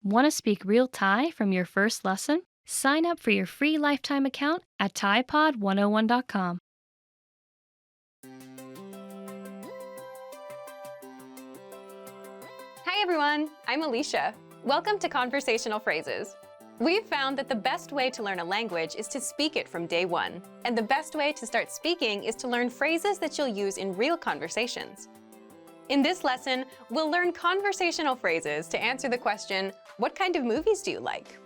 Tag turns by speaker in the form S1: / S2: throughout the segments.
S1: Want to speak real Thai from your first lesson? Sign up for your free lifetime account at ThaiPod101.com.
S2: Hi everyone, I'm Alicia. Welcome to Conversational Phrases. We've found that the best way to learn a language is to speak it from day one. And the best way to start speaking is to learn phrases that you'll use in real conversations. In this lesson, we'll learn conversational phrases to answer the question, what kind of movies do you like?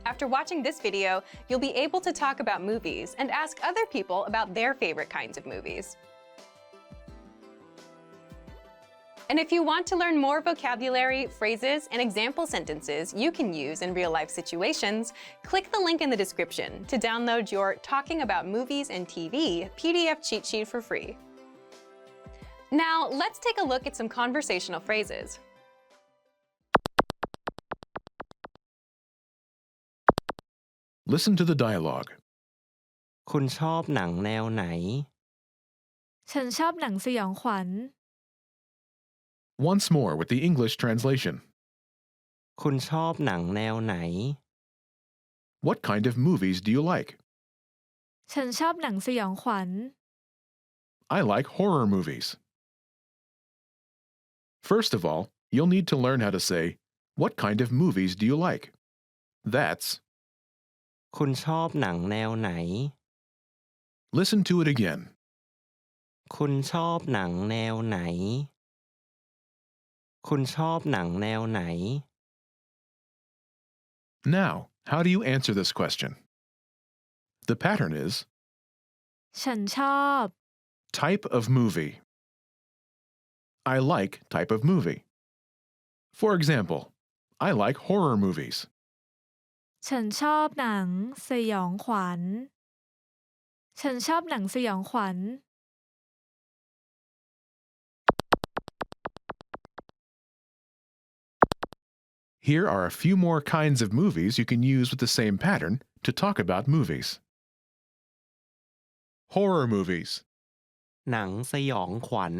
S2: After watching this video, you'll be able to talk about movies and ask other people about their favorite kinds of movies. And if you want to learn more vocabulary, phrases, and example sentences you can use in real-life situations, click the link in the description to download your Talking About Movies and TV PDF cheat sheet for free. Now, let's take a look at some conversational phrases.
S3: Listen to the dialogue.
S4: คุณชอบหนังแนวไหน
S5: ฉันชอบหนังสยองขวัญ
S3: Once more with the English translation.
S4: คุณชอบหนังแนวไหน
S3: What kind of movies do you like?
S5: ฉันชอบหนังสยองขวัญ
S3: I like horror movies. First of all, you'll need to learn how to say, what kind of movies do you like? That's,
S4: คุณชอบหนังแนวไหน
S3: listen to it again.
S4: คุณชอบหนังแนวไหน คุณชอบหนังแนวไหน
S3: Now, how do you answer this question? The pattern is
S5: ฉันชอบ
S3: type of movie. I like type of movie. For example, I like horror movies.
S5: ฉันชอบหนังสยองขวัญ ฉันชอบหนังสยองขวัญ
S3: Here are a few more kinds of movies you can use with the same pattern to talk about movies. Horror movies.
S4: หนังสยองขวัญ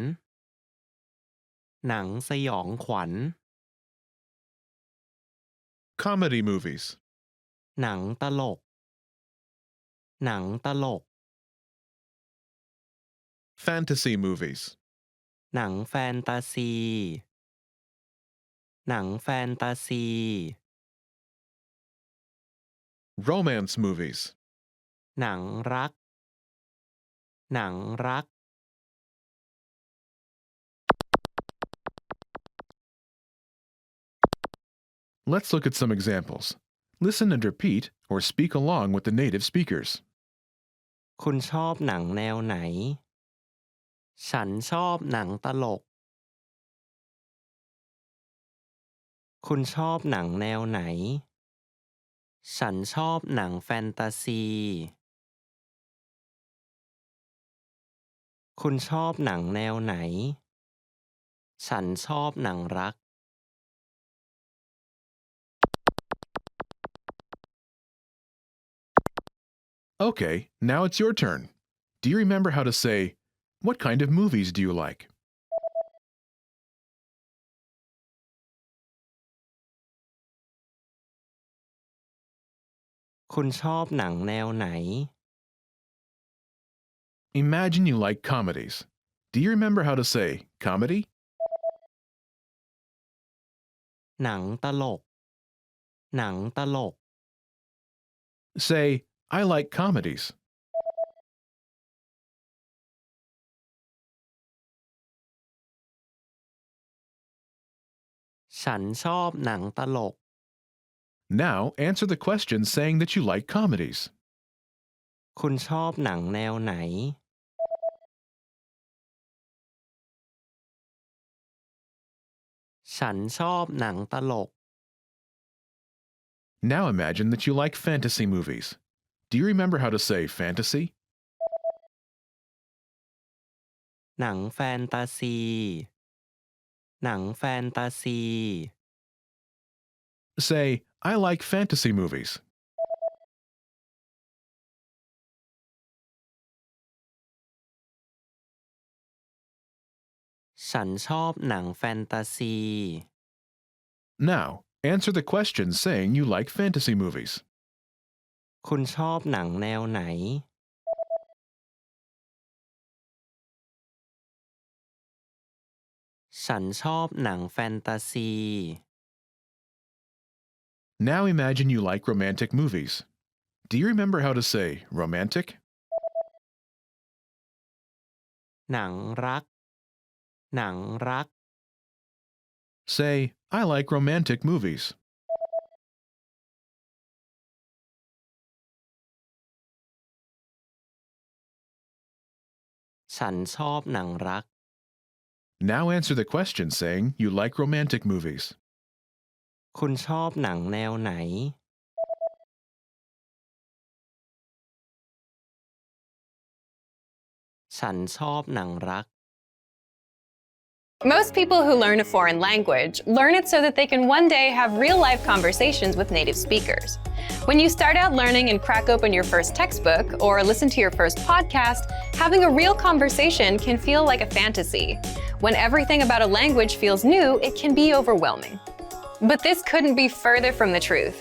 S4: หนังสยองขวัญ
S3: Comedy movies.
S4: หนังตลก หนังตลก
S3: Fantasy movies.
S4: หนังแฟนตาซี หนังแฟนตาซี
S3: Romance movies.
S4: หนังรัก หนังรัก
S3: Let's look at some examples. Listen and repeat or speak along with the native speakers.
S4: คุณชอบหนังแนวไหน ฉันชอบหนังตลก คุณชอบหนังแนวไหน ฉันชอบหนังแฟนตาซี คุณชอบหนังแนวไหน ฉันชอบหนังรัก
S3: Okay, now it's your turn. Do you remember how to say, what kind of movies do you like?
S4: ๆ คุณชอบหนังแนวไหน
S3: Imagine you like comedies. Do you remember how to say comedy?
S4: หนังตลก หนังตลก
S3: Say, I like comedies.
S4: ฉันชอบหนังตลก
S3: Now answer the question saying that you like comedies.
S4: คุณชอบหนังแนวไหน ฉันชอบหนังตลก
S3: Now imagine that you like fantasy movies. Do you remember how to say fantasy?
S4: หนังแฟนตาซี หนังแฟนตาซี
S3: Say, I like fantasy movies.
S4: ฉันชอบหนังแฟนตาซี
S3: Now, Answer the question saying you like fantasy movies.
S4: คุณชอบหนังแนวไหน ฉันชอบหนังแฟนตาซี
S3: Now imagine you like romantic movies. Do you remember how to say romantic?
S4: หนังรัก หนังรัก
S3: Say, I like romantic movies.
S4: ฉันชอบหนังรัก
S3: Now answer the question saying you like romantic movies.
S4: คุณชอบหนังแนวไหน ฉันชอบหนังรัก
S2: Most people who learn a foreign language learn it so that they can one day have real-life conversations with native speakers. When you start out learning and crack open your first textbook or listen to your first podcast, having a real conversation can feel like a fantasy. When everything about a language feels new, it can be overwhelming. But this couldn't be further from the truth.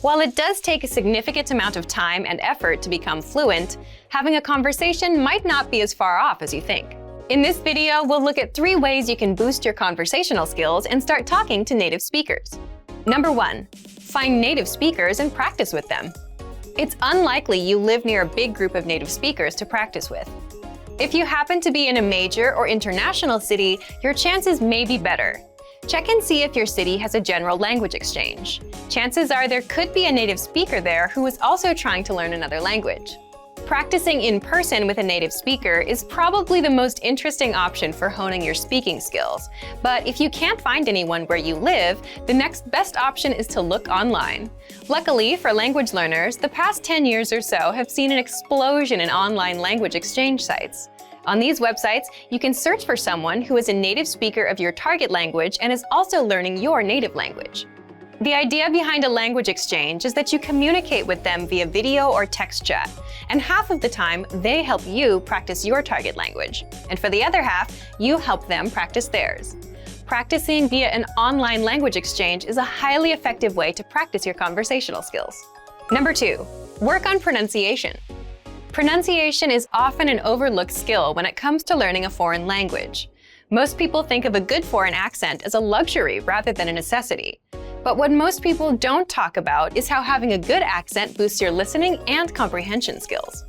S2: While it does take a significant amount of time and effort to become fluent, having a conversation might not be as far off as you think. In this video, we'll look at 3 ways you can boost your conversational skills and start talking to native speakers. Number 1, find native speakers and practice with them. It's unlikely you live near a big group of native speakers to practice with. If you happen to be in a major or international city, your chances may be better. Check and see if your city has a general language exchange. Chances are there could be a native speaker there who is also trying to learn another language. Practicing in person with a native speaker is probably the most interesting option for honing your speaking skills. But if you can't find anyone where you live, the next best option is to look online. Luckily for language learners, the past 10 years or so have seen an explosion in online language exchange sites. On these websites, you can search for someone who is a native speaker of your target language and is also learning your native language. The idea behind a language exchange is that you communicate with them via video or text chat, and half of the time, they help you practice your target language. And for the other half, you help them practice theirs. Practicing via an online language exchange is a highly effective way to practice your conversational skills. Number 2, work on pronunciation. Pronunciation is often an overlooked skill when it comes to learning a foreign language. Most people think of a good foreign accent as a luxury rather than a necessity. But what most people don't talk about is how having a good accent boosts your listening and comprehension skills.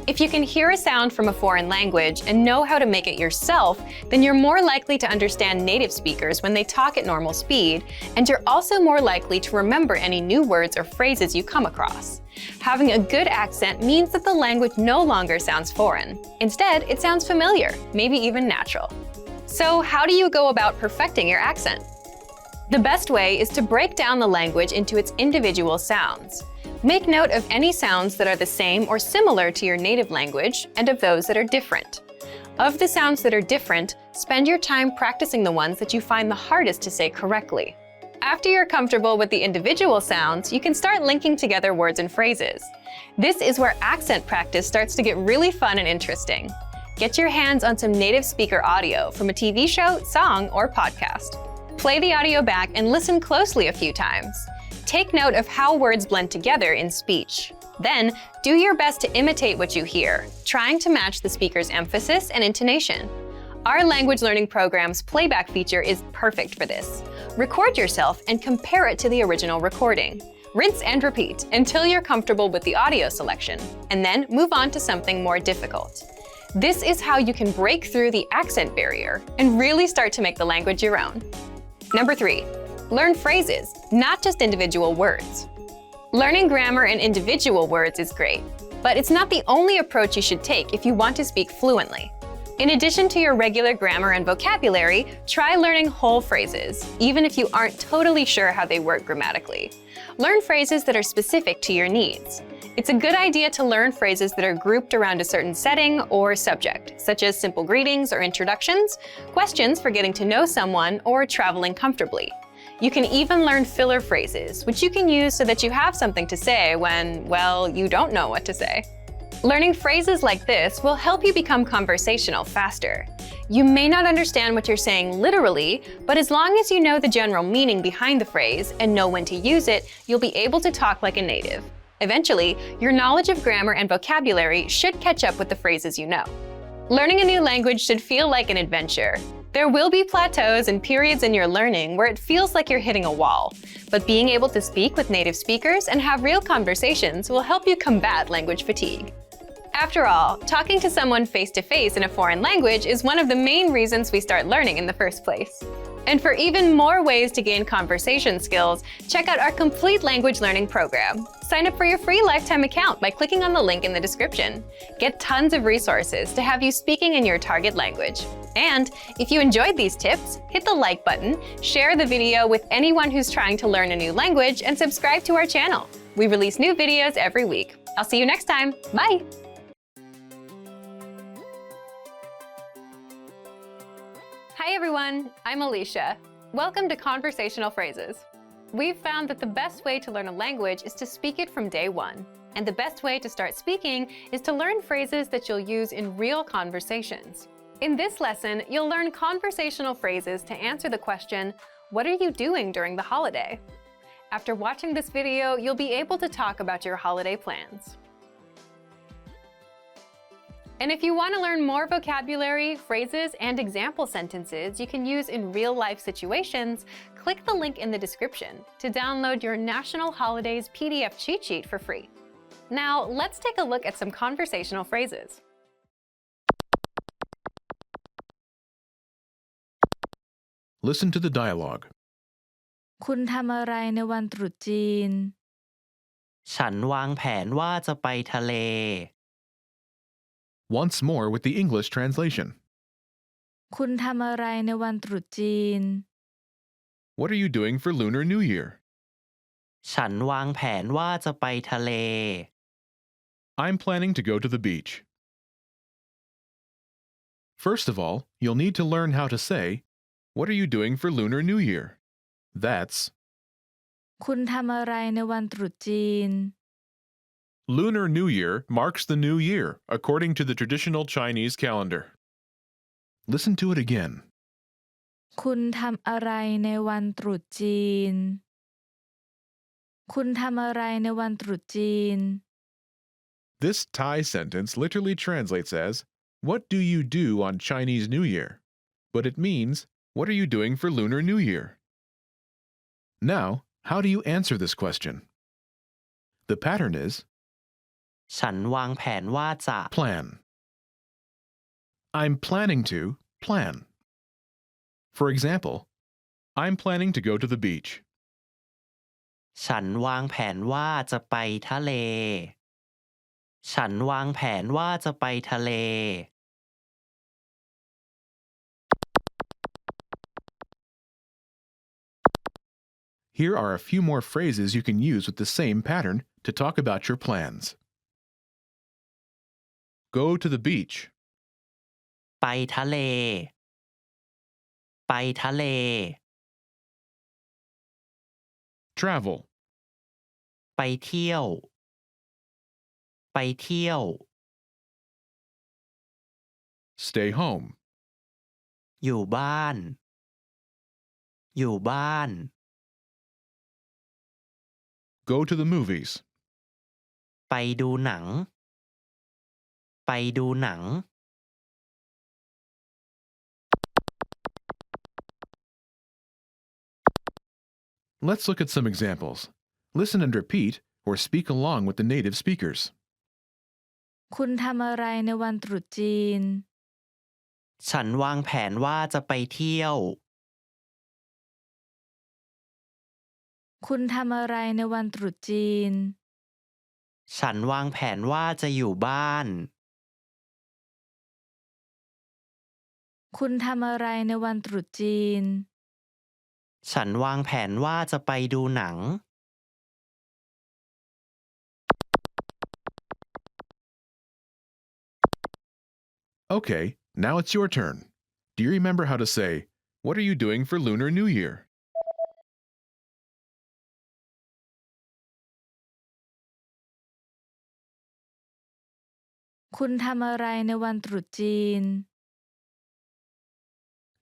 S2: If you can hear a sound from a foreign language and know how to make it yourself, then you're more likely to understand native speakers when they talk at normal speed, and you're also more likely to remember any new words or phrases you come across. Having a good accent means that the language no longer sounds foreign. Instead, it sounds familiar, maybe even natural. So how do you go about perfecting your accent? The best way is to break down the language into its individual sounds. Make note of any sounds that are the same or similar to your native language and of those that are different. Of the sounds that are different, spend your time practicing the ones that you find the hardest to say correctly. After you're comfortable with the individual sounds, you can start linking together words and phrases. This is where accent practice starts to get really fun and interesting. Get your hands on some native speaker audio from a TV show, song, or podcast. Play the audio back and listen closely a few times. Take note of how words blend together in speech. Then, do your best to imitate what you hear, trying to match the speaker's emphasis and intonation. Our language learning program's playback feature is perfect for this. Record yourself and compare it to the original recording. Rinse and repeat until you're comfortable with the audio selection, and then move on to something more difficult. This is how you can break through the accent barrier and really start to make the language your own. Number 3, learn phrases, not just individual words. Learning grammar and individual words is great, but it's not the only approach you should take if you want to speak fluently. In addition to your regular grammar and vocabulary, try learning whole phrases, even if you aren't totally sure how they work grammatically. Learn phrases that are specific to your needs. It's a good idea to learn phrases that are grouped around a certain setting or subject, such as simple greetings or introductions, questions for getting to know someone, or traveling comfortably. You can even learn filler phrases, which you can use so that you have something to say when, well, you don't know what to say. Learning phrases like this will help you become conversational faster. You may not understand what you're saying literally, but as long as you know the general meaning behind the phrase and know when to use it, you'll be able to talk like a native. Eventually, your knowledge of grammar and vocabulary should catch up with the phrases you know. Learning a new language should feel like an adventure. There will be plateaus and periods in your learning where it feels like you're hitting a wall, but being able to speak with native speakers and have real conversations will help you combat language fatigue. After all, talking to someone face-to-face in a foreign language is one of the main reasons we start learning in the first place. And for even more ways to gain conversation skills, check out our complete language learning program. Sign up for your free lifetime account by clicking on the link in the description. Get tons of resources to have you speaking in your target language. And if you enjoyed these tips, hit the like button, share the video with anyone who's trying to learn a new language, and subscribe to our channel. We release new videos every week. I'll see you next time. Bye! Hi everyone, I'm Alicia. Welcome to Conversational Phrases. We've found that the best way to learn a language is to speak it from day one. And the best way to start speaking is to learn phrases that you'll use in real conversations. In this lesson, you'll learn conversational phrases to answer the question, what are you doing during the holiday? After watching this video, you'll be able to talk about your holiday plans. And if you want to learn more vocabulary, phrases, and example sentences you can use in real-life situations, click the link in the description to download your National Holidays PDF cheat sheet for free. Now, let's take a look at some conversational phrases.
S3: Listen to the dialogue.
S5: คุณทำอะไรในวันตรุษจีน
S4: ฉันวางแผนว่าจะไปทะเล
S3: Once more with the English translation.
S5: คุณทำอะไรในวันตรุษจีน
S3: What are you doing for Lunar New Year?
S4: ฉันวางแผนว่าจะไปทะเล
S3: I'm planning to go to the beach. First of all, you'll need to learn how to say, what are you doing for Lunar New Year? That's
S5: คุณทำอะไรในวันตรุษจีน
S3: Lunar New Year marks the new year, according to the traditional Chinese calendar. Listen to it again.
S5: คุณทำอะไรในวันตรุษจีน คุณทำอะไรในวันตรุษจีน
S3: This Thai sentence literally translates as, what do you do on Chinese New Year? But it means, what are you doing for Lunar New Year? Now, how do you answer this question? The pattern is,
S4: ฉันวางแผนว่าจะ
S3: plan. I'm planning to plan. For example, I'm planning to go to the beach.
S4: ฉันวางแผนว่าจะไปทะเล ฉันวางแผนว่าจะไปทะเล
S3: Here are a few more phrases you can use with the same pattern to talk about your plans. Go to the beach.
S4: ไปทะเล ไปทะเล
S3: Travel.
S4: ไปเที่ยว ไปเที่ยว
S3: Stay home.
S4: อยู่บ้าน อยู่บ้าน
S3: Go to the movies.
S4: ไปดูหนัง ไปดูหนัง
S3: Let's look at some examples. Listen and repeat or speak along with the native speakers.
S5: คุณทำอะไรในวันตรุษจีน
S4: ฉันวางแผนว่าจะไปเที่ยว
S5: คุณทำอะไรในวันตรุษจีน
S4: ฉันวางแผนว่าจะอยู่บ้าน
S5: คุณทำอะไรในวันตรุษจีน
S4: ฉันวางแผนว่าจะไปดูหนัง
S3: Okay, now it's your turn. Do you remember how to say, what are you doing for Lunar New Year?
S5: คุณทำอะไรในวันตรุษจีน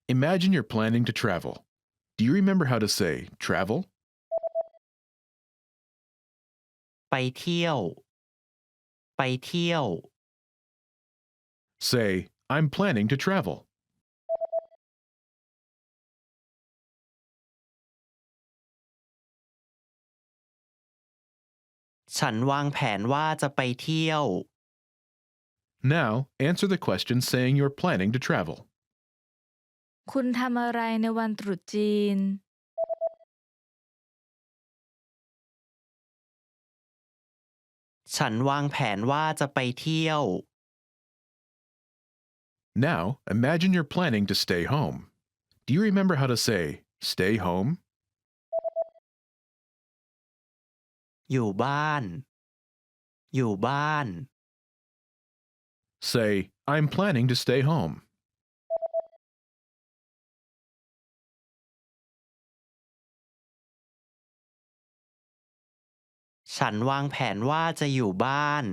S3: Imagine you're planning to travel. Do you remember how to say travel?
S4: ไปเที่ยว ไปเที่ยว
S3: Say, I'm planning to travel.
S4: ฉันวางแผนว่าจะไปเที่ยว
S3: Now, answer the question saying you're planning to travel.
S5: คุณทำอะไรในวันตรุษจีน
S4: ฉันวางแผนว่าจะไปเที่ยว
S3: Now, imagine you're planning to stay home. Do you remember how to say stay home?
S4: อยู่บ้าน อยู่บ้าน
S3: Say, I'm planning to stay home.
S4: ฉันวางแผนว่าจะอยู่บ้าน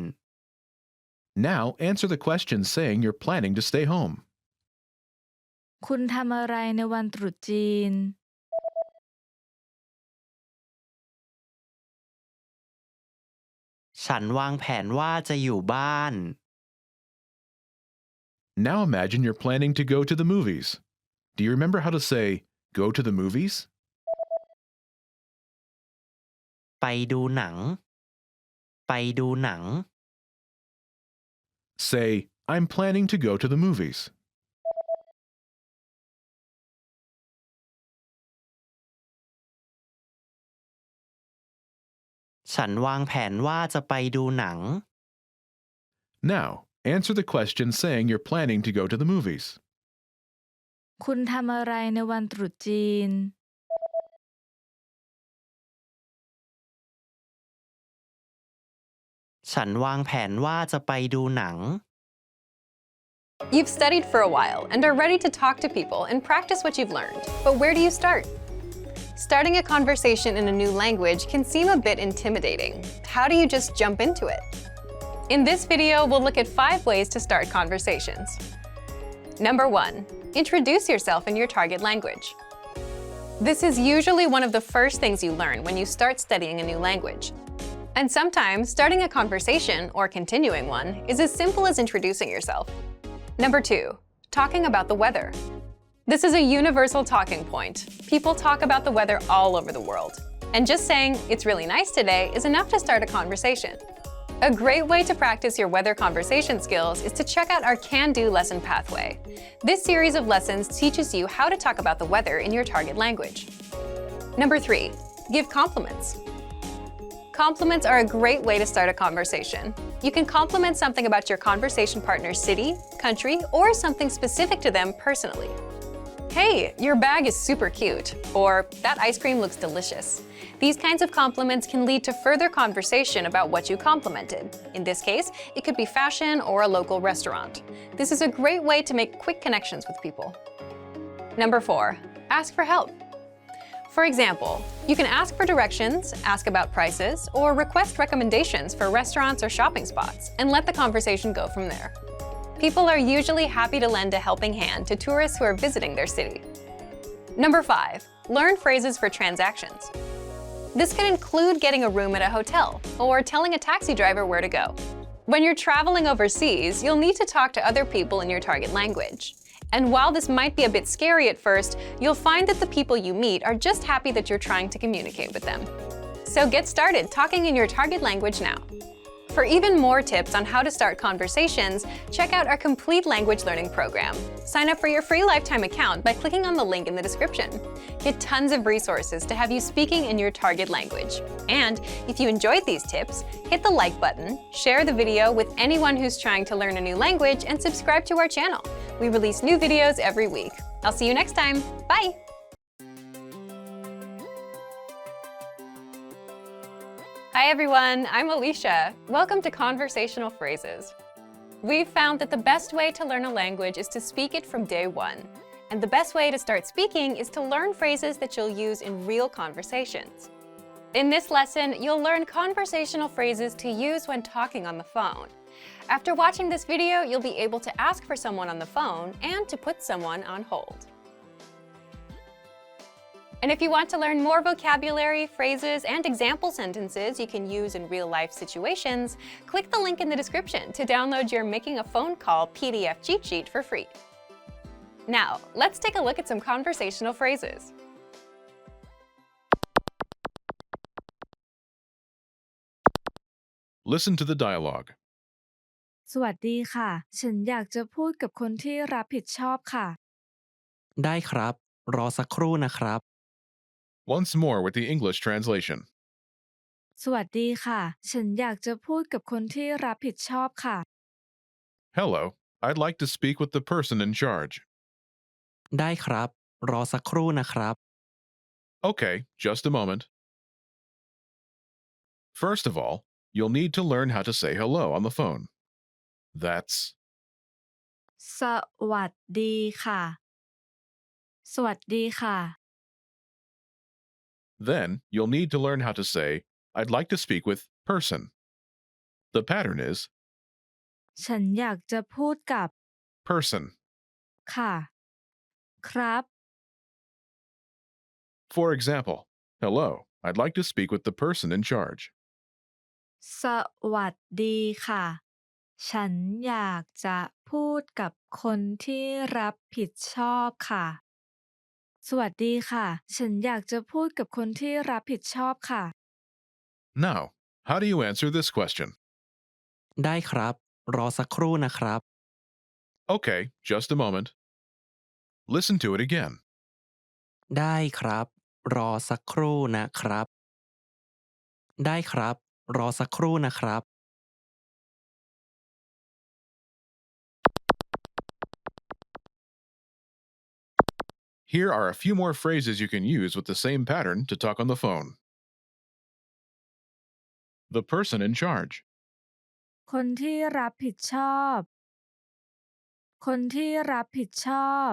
S3: Now, answer the question saying you're planning to stay home.
S5: คุณทำอะไรในวันตรุษจีน
S4: ฉันวางแผนว่าจะอยู่บ้าน
S3: Now imagine you're planning to go to the movies. Do you remember how to say go to the movies?
S4: ไปดูหนัง ไปดูหนัง
S3: Say, I'm planning to go to the movies.
S4: ฉันวางแผนว่าจะไปดูหนัง
S3: Now, answer the question saying you're planning to go to the movies.
S5: คุณทำอะไรในวันตรุษจีน
S4: ฉันวางแผนว่าจะไปดูหนัง
S2: You've studied for a while and are ready to talk to people and practice what you've learned. But where do you start? Starting a conversation in a new language can seem a bit intimidating. How do you just jump into it? In this video, we'll look at 5 ways to start conversations. Number 1. Introduce yourself in your target language. This is usually one of the first things you learn when you start studying a new language. And sometimes, starting a conversation, or continuing one, is as simple as introducing yourself. Number 2. Talking about the weather. This is a universal talking point. People talk about the weather all over the world. And just saying, it's really nice today, is enough to start a conversation. A great way to practice your weather conversation skills is to check out our Can-Do lesson pathway. This series of lessons teaches you how to talk about the weather in your target language. Number 3. Give compliments. Compliments are a great way to start a conversation. You can compliment something about your conversation partner's city, country, or something specific to them personally. Hey, your bag is super cute, or that ice cream looks delicious. These kinds of compliments can lead to further conversation about what you complimented. In this case, it could be fashion or a local restaurant. This is a great way to make quick connections with people. Number 4. Ask for help. For example, you can ask for directions, ask about prices, or request recommendations for restaurants or shopping spots, and let the conversation go from there. People are usually happy to lend a helping hand to tourists who are visiting their city. Number 5. Learn phrases for transactions. This can include getting a room at a hotel or telling a taxi driver where to go. When you're traveling overseas, you'll need to talk to other people in your target language. And while this might be a bit scary at first, you'll find that the people you meet are just happy that you're trying to communicate with them. So get started talking in your target language now. For even more tips on how to start conversations, check out our complete language learning program. Sign up for your free lifetime account by clicking on the link in the description. Get tons of resources to have you speaking in your target language. And if you enjoyed these tips, hit the like button, share the video with anyone who's trying to learn a new language, and subscribe to our channel. We release new videos every week. I'll see you next time. Bye! Hi everyone, I'm Alicia. Welcome to Conversational Phrases. We've found that the best way to learn a language is to speak it from day one. And the best way to start speaking is to learn phrases that you'll use in real conversations. In this lesson, you'll learn conversational phrases to use when talking on the phone. After watching this video, you'll be able to ask for someone on the phone and to put someone on hold. And if you want to learn more vocabulary, phrases, and example sentences you can use in real-life situations, click the link in the description to download your Making a Phone Call PDF cheat sheet for free. Now, let's take a look at some conversational phrases.
S3: Listen to the dialogue.
S5: สวัสดีค่ะ ฉันอยากจะพูดกับคนที่รับผิดชอบค่ะ
S4: ได้ครับ รอสักครู่นะครับ
S3: Once more with the English translation.
S5: สวัสดีค่ะ ฉันอยากจะพูดกับคนที่รับผิดชอบค่ะ
S3: Hello, I'd like to speak with the person in charge.
S4: ได้ครับ รอสักครู่นะครับ
S3: Okay, just a moment. First of all, you'll need to learn how to say hello on the phone. That's
S5: สวัสดีค่ะ สวัสดีค่ะ
S3: Then you'll need to learn how to say, I'd like to speak with person. The pattern is
S5: ฉันอยากจะพูดกับ
S3: person.
S5: ค่ะ ครับ
S3: For example, hello, I'd like to speak with the person in charge.
S5: สวัสดีค่ะ ฉันอยากจะพูดกับคนที่รับผิดชอบค่ะ สวัสดีค่ะ ฉันอยากจะพูดกับคนที่รับผิดชอบค่ะ
S3: Now, how do you answer this question?
S4: ได้ครับ รอสักครู่นะครับ
S3: Okay, just a moment. Listen to it again.
S4: ได้ครับ รอสักครู่นะครับ ได้ครับ รอสักครู่นะครับ
S3: Here are a few more phrases you can use with the same pattern to talk on the phone. The person in charge.
S5: คนที่รับผิดชอบ คนที่รับผิดชอบ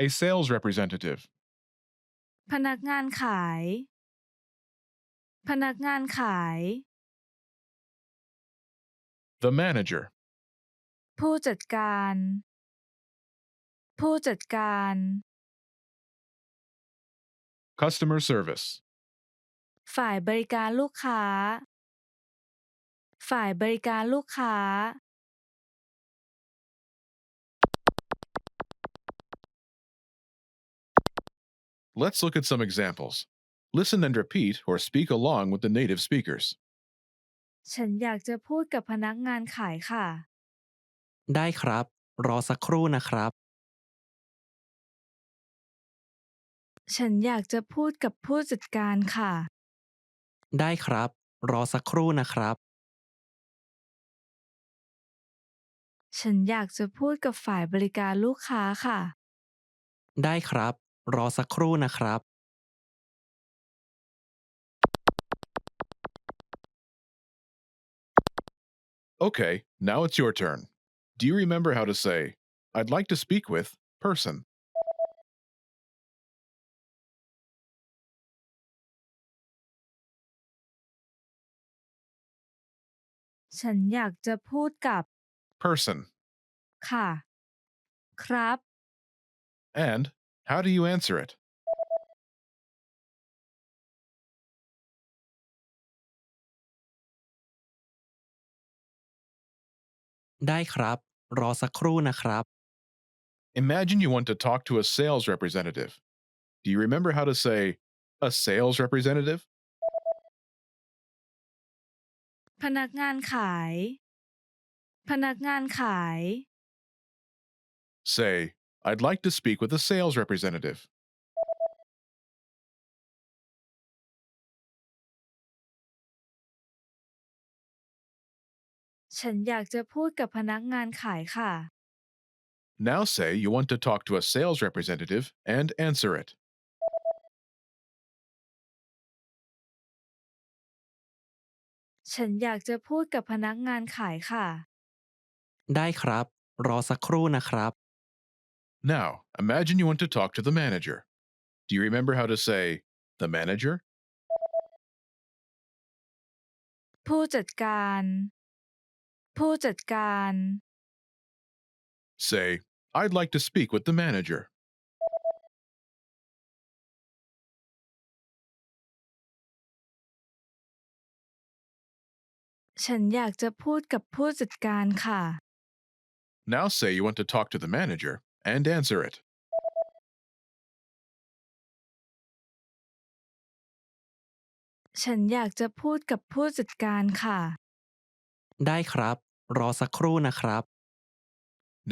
S3: A sales representative.
S5: พนักงานขาย พนักงานขาย
S3: The manager.
S5: ผู้จัดการ ผู้จัดการ
S3: Customer service.
S5: ฝ่ายบริการลูกค้า ฝ่ายบริการลูกค้า
S3: Let's look at some examples. Listen and repeat or speak along with the native speakers.
S5: ฉันอยากจะพูดกับพนักงานขายค่ะ
S4: ได้ครับ รอสักครู่นะครับ
S5: ฉันอยากจะพูดกับผู้จัดการค่ะ
S4: ได้ครับ รอสักครู่นะครับ
S5: ฉันอยากจะพูดกับฝ่ายบริการลูกค้าค่ะ
S4: ได้ครับ รอสักครู่นะครับ
S3: Okay, now it's your turn. Do you remember how to say, I'd like to speak with person?
S5: ฉันอยากจะพูดกับ
S3: Person.
S5: ค่ะ ครับ
S3: And how do you answer it?
S4: ได้ครับ รอสักครู่นะครับ
S3: Imagine you want to talk to a sales representative. Do you remember how to say, a sales representative?
S5: พนักงานขาย พนักงานขาย
S3: Say, I'd like to speak with a sales representative.
S5: ฉันอยากจะพูดกับพนักงานขายค่ะ
S3: Now say you want to talk to a sales representative and answer it.
S5: ฉันอยากจะพูดกับพนักงานขายค่ะ
S4: ได้ครับ รอสักครู่นะครับ
S3: Now, imagine you want to talk to the manager. Do you remember how to say, the manager?
S5: ผู้จัดการ ผู้จัดการ
S3: Say, I'd like to speak with the manager.
S5: ฉันอยากจะพูดกับผู้จัดการค่ะ
S3: Now say you want to talk to the manager and answer it.
S5: ฉันอยากจะพูดกับผู้จัดการค่ะ
S4: ได้ครับ รอสักครู่นะครับ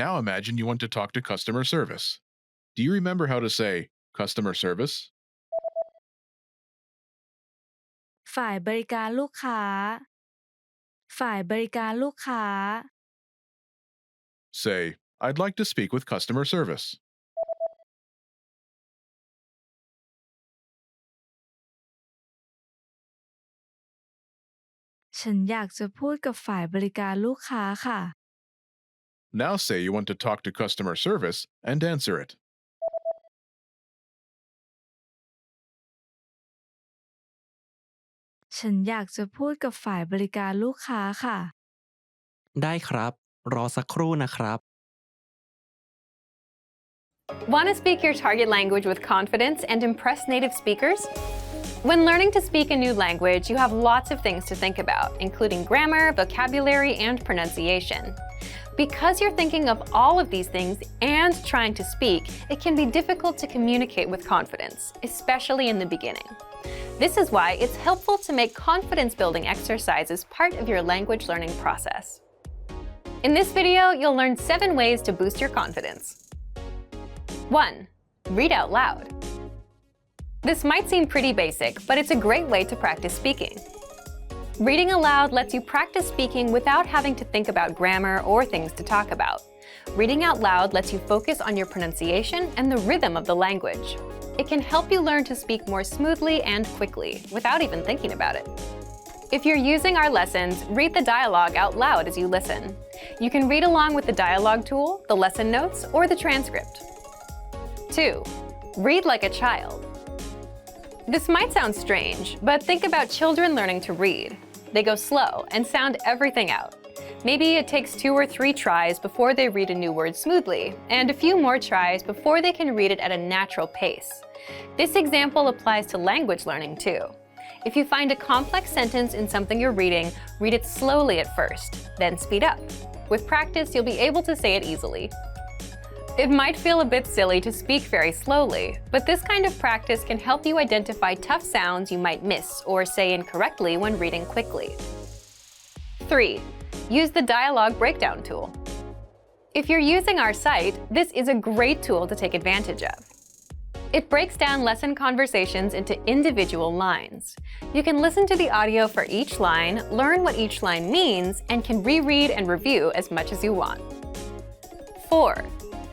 S3: Now imagine you want to talk to customer service. Do you remember how to say customer service?
S5: ฝ่ายบริการลูกค้า ฝ่ายบริการลูกค้า
S3: Say, I'd like to speak with customer service.
S5: ฉันอยากจะพูดกับฝ่ายบริการลูกค้าค่ะ
S3: Now say you want to talk to customer service and answer it.
S5: ฉันอยากจะพูดกับฝ่ายบริการลูกค้าค่ะ
S4: ได้ครับ รอสักครู่นะครับ
S2: Want to speak your target language with confidence and impress native speakers? When learning to speak a new language, you have lots of things to think about, including grammar, vocabulary, and pronunciation. Because you're thinking of all of these things and trying to speak, it can be difficult to communicate with confidence, especially in the beginning. This is why it's helpful to make confidence-building exercises part of your language learning process. In this video, you'll learn 7 ways to boost your confidence. 1. Read out loud. This might seem pretty basic, but it's a great way to practice speaking. Reading aloud lets you practice speaking without having to think about grammar or things to talk about. Reading out loud lets you focus on your pronunciation and the rhythm of the language. It can help you learn to speak more smoothly and quickly, without even thinking about it. If you're using our lessons, read the dialogue out loud as you listen. You can read along with the dialogue tool, the lesson notes, or the transcript. 2. Read like a child. This might sound strange, but think about children learning to read. They go slow and sound everything out. Maybe it takes 2 or 3 tries before they read a new word smoothly, and a few more tries before they can read it at a natural pace. This example applies to language learning too. If you find a complex sentence in something you're reading, read it slowly at first, then speed up. With practice, you'll be able to say it easily. It might feel a bit silly to speak very slowly, but this kind of practice can help you identify tough sounds you might miss or say incorrectly when reading quickly. 3. Use the dialogue breakdown tool. If you're using our site, this is a great tool to take advantage of. It breaks down lesson conversations into individual lines. You can listen to the audio for each line, learn what each line means, and can reread and review as much as you want. 4.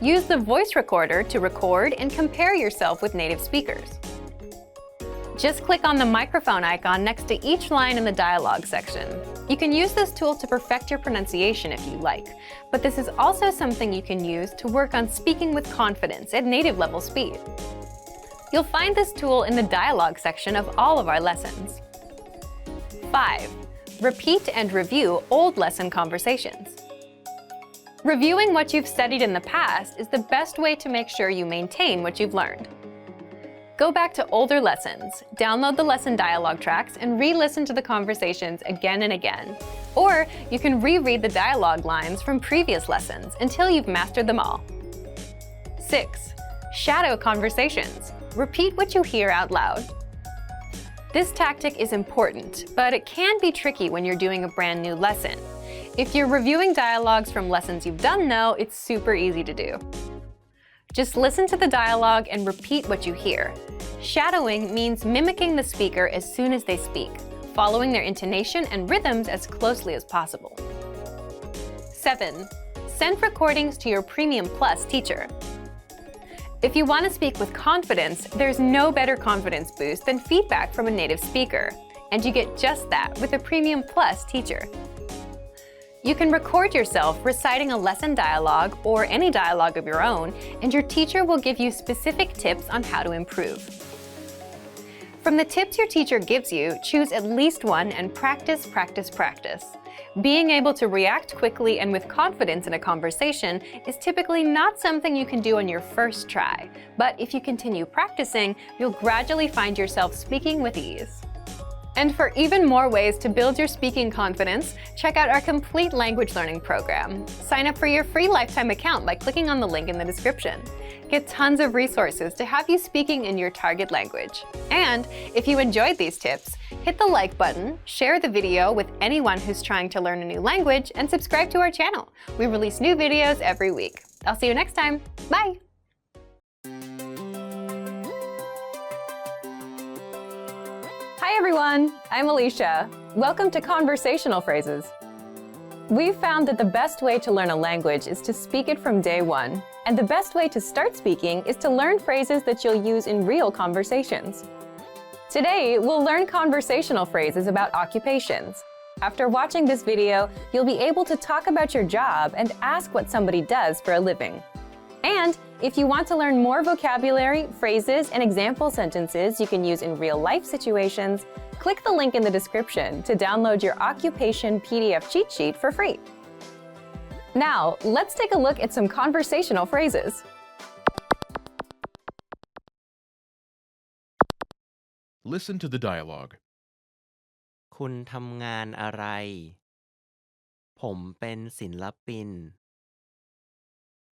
S2: Use the voice recorder to record and compare yourself with native speakers. Just click on the microphone icon next to each line in the dialogue section. You can use this tool to perfect your pronunciation if you like, but this is also something you can use to work on speaking with confidence at native level speed. You'll find this tool in the dialogue section of all of our lessons. 5. Repeat and review old lesson conversations. Reviewing what you've studied in the past is the best way to make sure you maintain what you've learned. Go back to older lessons, download the lesson dialogue tracks, and re-listen to the conversations again and again. Or you can reread the dialogue lines from previous lessons until you've mastered them all. 6. Shadow conversations. Repeat what you hear out loud. This tactic is important, but it can be tricky when you're doing a brand new lesson. If you're reviewing dialogues from lessons you've done, though, it's super easy to do. Just listen to the dialogue and repeat what you hear. Shadowing means mimicking the speaker as soon as they speak, following their intonation and rhythms as closely as possible. 7. Send recordings to your Premium Plus teacher. If you want to speak with confidence, there's no better confidence boost than feedback from a native speaker, and you get just that with a Premium Plus teacher. You can record yourself reciting a lesson dialogue or any dialogue of your own, and your teacher will give you specific tips on how to improve. From the tips your teacher gives you, choose at least one and practice, practice, practice. Being able to react quickly and with confidence in a conversation is typically not something you can do on your first try, but if you continue practicing, you'll gradually find yourself speaking with ease. And for even more ways to build your speaking confidence, check out our complete language learning program. Sign up for your free lifetime account by clicking on the link in the description. Get tons of resources to have you speaking in your target language. And if you enjoyed these tips, hit the like button, share the video with anyone who's trying to learn a new language, and subscribe to our channel. We release new videos every week. I'll see you next time. Bye! Hi everyone, I'm Alicia. Welcome to Conversational Phrases. We've found that the best way to learn a language is to speak it from day one. And the best way to start speaking is to learn phrases that you'll use in real conversations. Today, we'll learn conversational phrases about occupations. After watching this video, you'll be able to talk about your job and ask what somebody does for a living. And if you want to learn more vocabulary, phrases, and example sentences you can use in real-life situations, click the link in the description to download your occupation PDF cheat sheet for free. Now, let's take a look at some conversational phrases.
S3: Listen to the dialogue.
S4: คุณทำงานอะไร ผมเป็นศิลปิน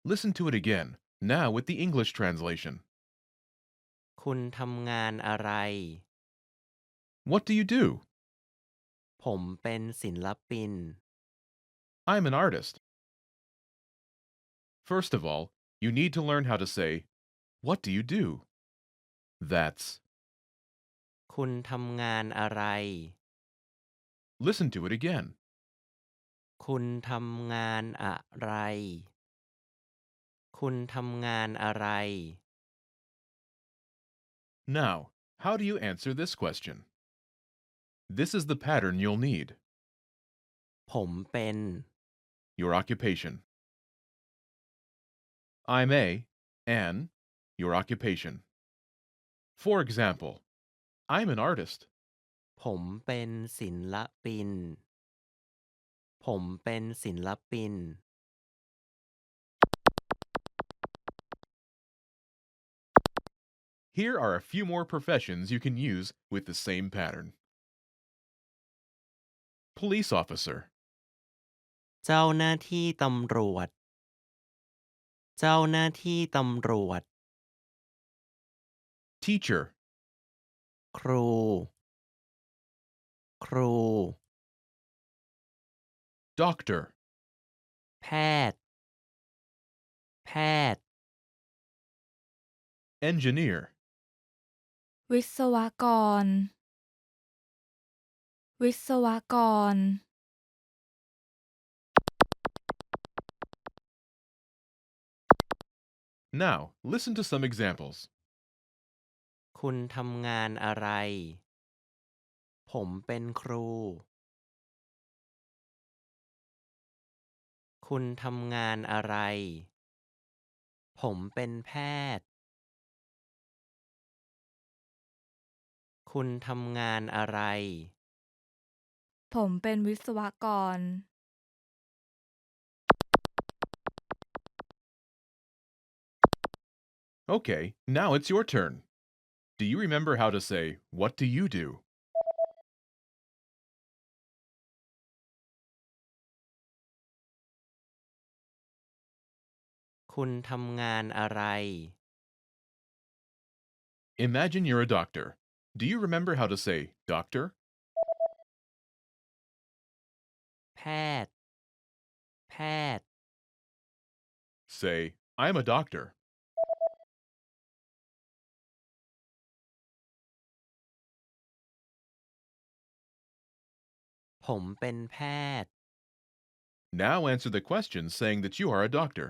S3: Listen to it again, now with the English translation.
S4: คุณทำงานอะไร
S3: What do you do?
S4: ผมเป็นศิลปิน
S3: I'm an artist. First of all, you need to learn how to say, what do you do? That's.
S4: คุณทำงานอะไร
S3: Listen to it again.
S4: คุณทำงานอะไร คุณทำงานอะไร
S3: Now, how do you answer this question? This is the pattern you'll need.
S4: ผมเป็น
S3: Your occupation. I'm an, your occupation. For example, I'm an artist.
S4: ผมเป็นศิลปิน ผมเป็นศิลปิน
S3: Here are a few more professions you can use with the same pattern. Police officer,
S4: เจ้าหน้าที่ตำรวจ เจ้าหน้าที่ตำรวจ
S3: teacher,
S4: ครู ครู
S3: doctor,
S4: แพทย์ แพทย์
S3: engineer,
S5: วิศวกร วิศวกร
S3: Now, listen to some examples.
S4: คุณทำงานอะไร ผมเป็นครู คุณทำงานอะไร ผมเป็นแพทย์ คุณทำงานอะไร
S5: ผมเป็นวิศวกร
S3: Okay, now it's your turn. Do you remember how to say, what do you do?
S4: "คุณทำงานอะไร
S3: Imagine you're a doctor. Do you remember how to say, doctor?
S4: แพทย์ แพทย์
S3: Say, I'm a doctor.
S4: ผมเป็นแพทย์
S3: Now answer the question saying that you are a doctor.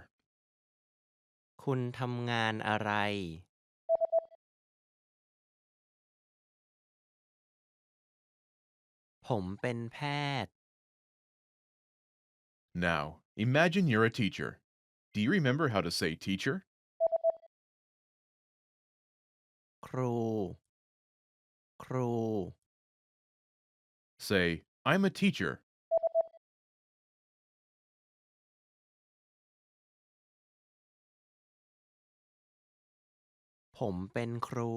S4: คุณทำงานอะไร ผมเป็นแพทย์
S3: Now, imagine you're a teacher. Do you remember how to say teacher?
S4: ครู ครู
S3: Say, I'm a teacher.
S4: ผมเป็นครู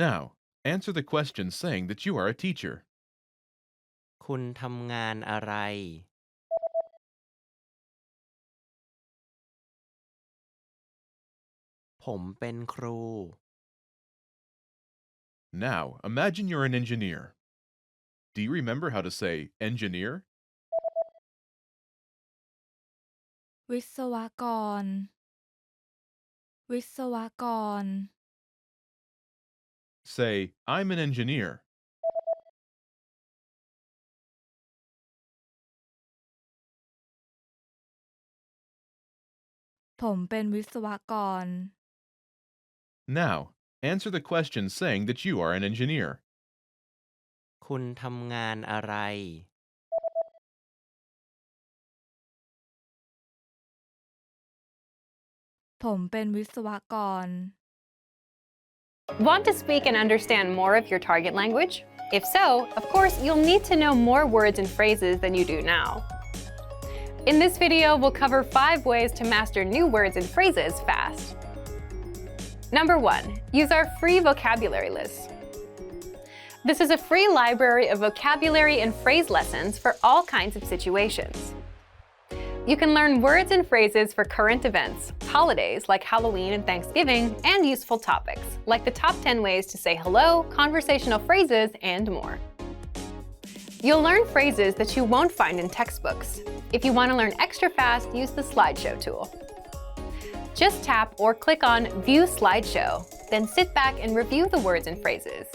S3: Now, answer the question saying that you are a teacher.
S4: คุณทำงานอะไร ผมเป็นครู
S3: Now, imagine you're an engineer. Do you remember how to say engineer?
S5: วิศวกร วิศวกร
S3: Say, I'm an engineer.
S5: ผมเป็นวิศวกร
S3: Now, answer the question saying that you are an engineer.
S4: คุณทำงานอะไร
S5: ผมเป็นวิศวกร
S2: Want to speak and understand more of your target language? If so, of course, you'll need to know more words and phrases than you do now. In this video, we'll cover 5 ways to master new words and phrases fast. Number 1. Use our free vocabulary list. This is a free library of vocabulary and phrase lessons for all kinds of situations. You can learn words and phrases for current events, holidays like Halloween and Thanksgiving, and useful topics like the top 10 ways to say hello, conversational phrases, and more. You'll learn phrases that you won't find in textbooks. If you want to learn extra fast, use the slideshow tool. Just tap or click on View Slideshow, then sit back and review the words and phrases.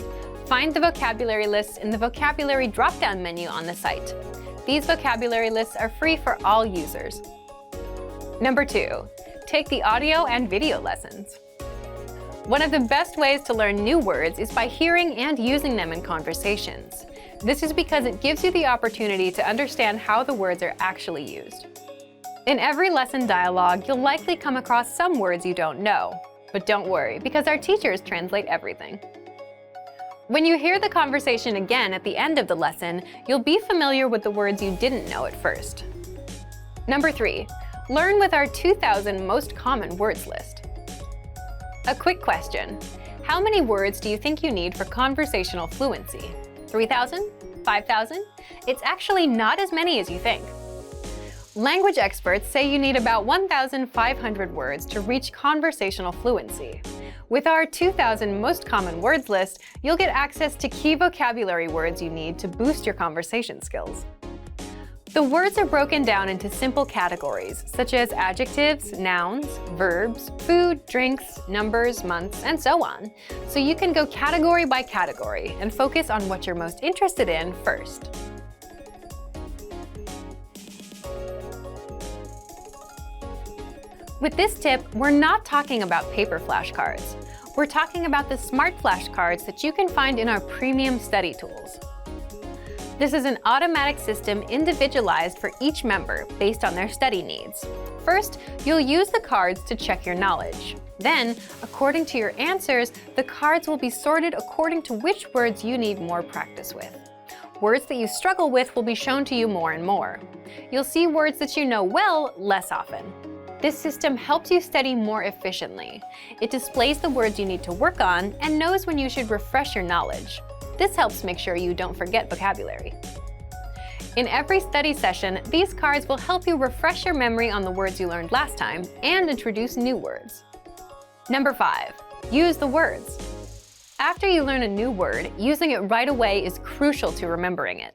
S2: Find the vocabulary lists in the vocabulary drop-down menu on the site. These vocabulary lists are free for all users. Number 2. Take the audio and video lessons. One of the best ways to learn new words is by hearing and using them in conversations. This is because it gives you the opportunity to understand how the words are actually used. In every lesson dialogue, you'll likely come across some words you don't know. But don't worry, because our teachers translate everything. When you hear the conversation again at the end of the lesson, you'll be familiar with the words you didn't know at first. Number 3. Learn with our 2,000 most common words list. A quick question. How many words do you think you need for conversational fluency? 3,000? 5,000? It's actually not as many as you think. Language experts say you need about 1,500 words to reach conversational fluency. With our 2,000 most common words list, you'll get access to key vocabulary words you need to boost your conversation skills. The words are broken down into simple categories, such as adjectives, nouns, verbs, food, drinks, numbers, months, and so on, so you can go category by category and focus on what you're most interested in first. With this tip, we're not talking about paper flashcards. We're talking about the smart flashcards that you can find in our premium study tools. This is an automatic system individualized for each member based on their study needs. First, you'll use the cards to check your knowledge. Then, according to your answers, the cards will be sorted according to which words you need more practice with. Words that you struggle with will be shown to you more and more. You'll see words that you know well less often. This system helps you study more efficiently. It displays the words you need to work on and knows when you should refresh your knowledge. This helps make sure you don't forget vocabulary. In every study session, these cards will help you refresh your memory on the words you learned last time and introduce new words. Number 5. Use the words. After you learn a new word, using it right away is crucial to remembering it.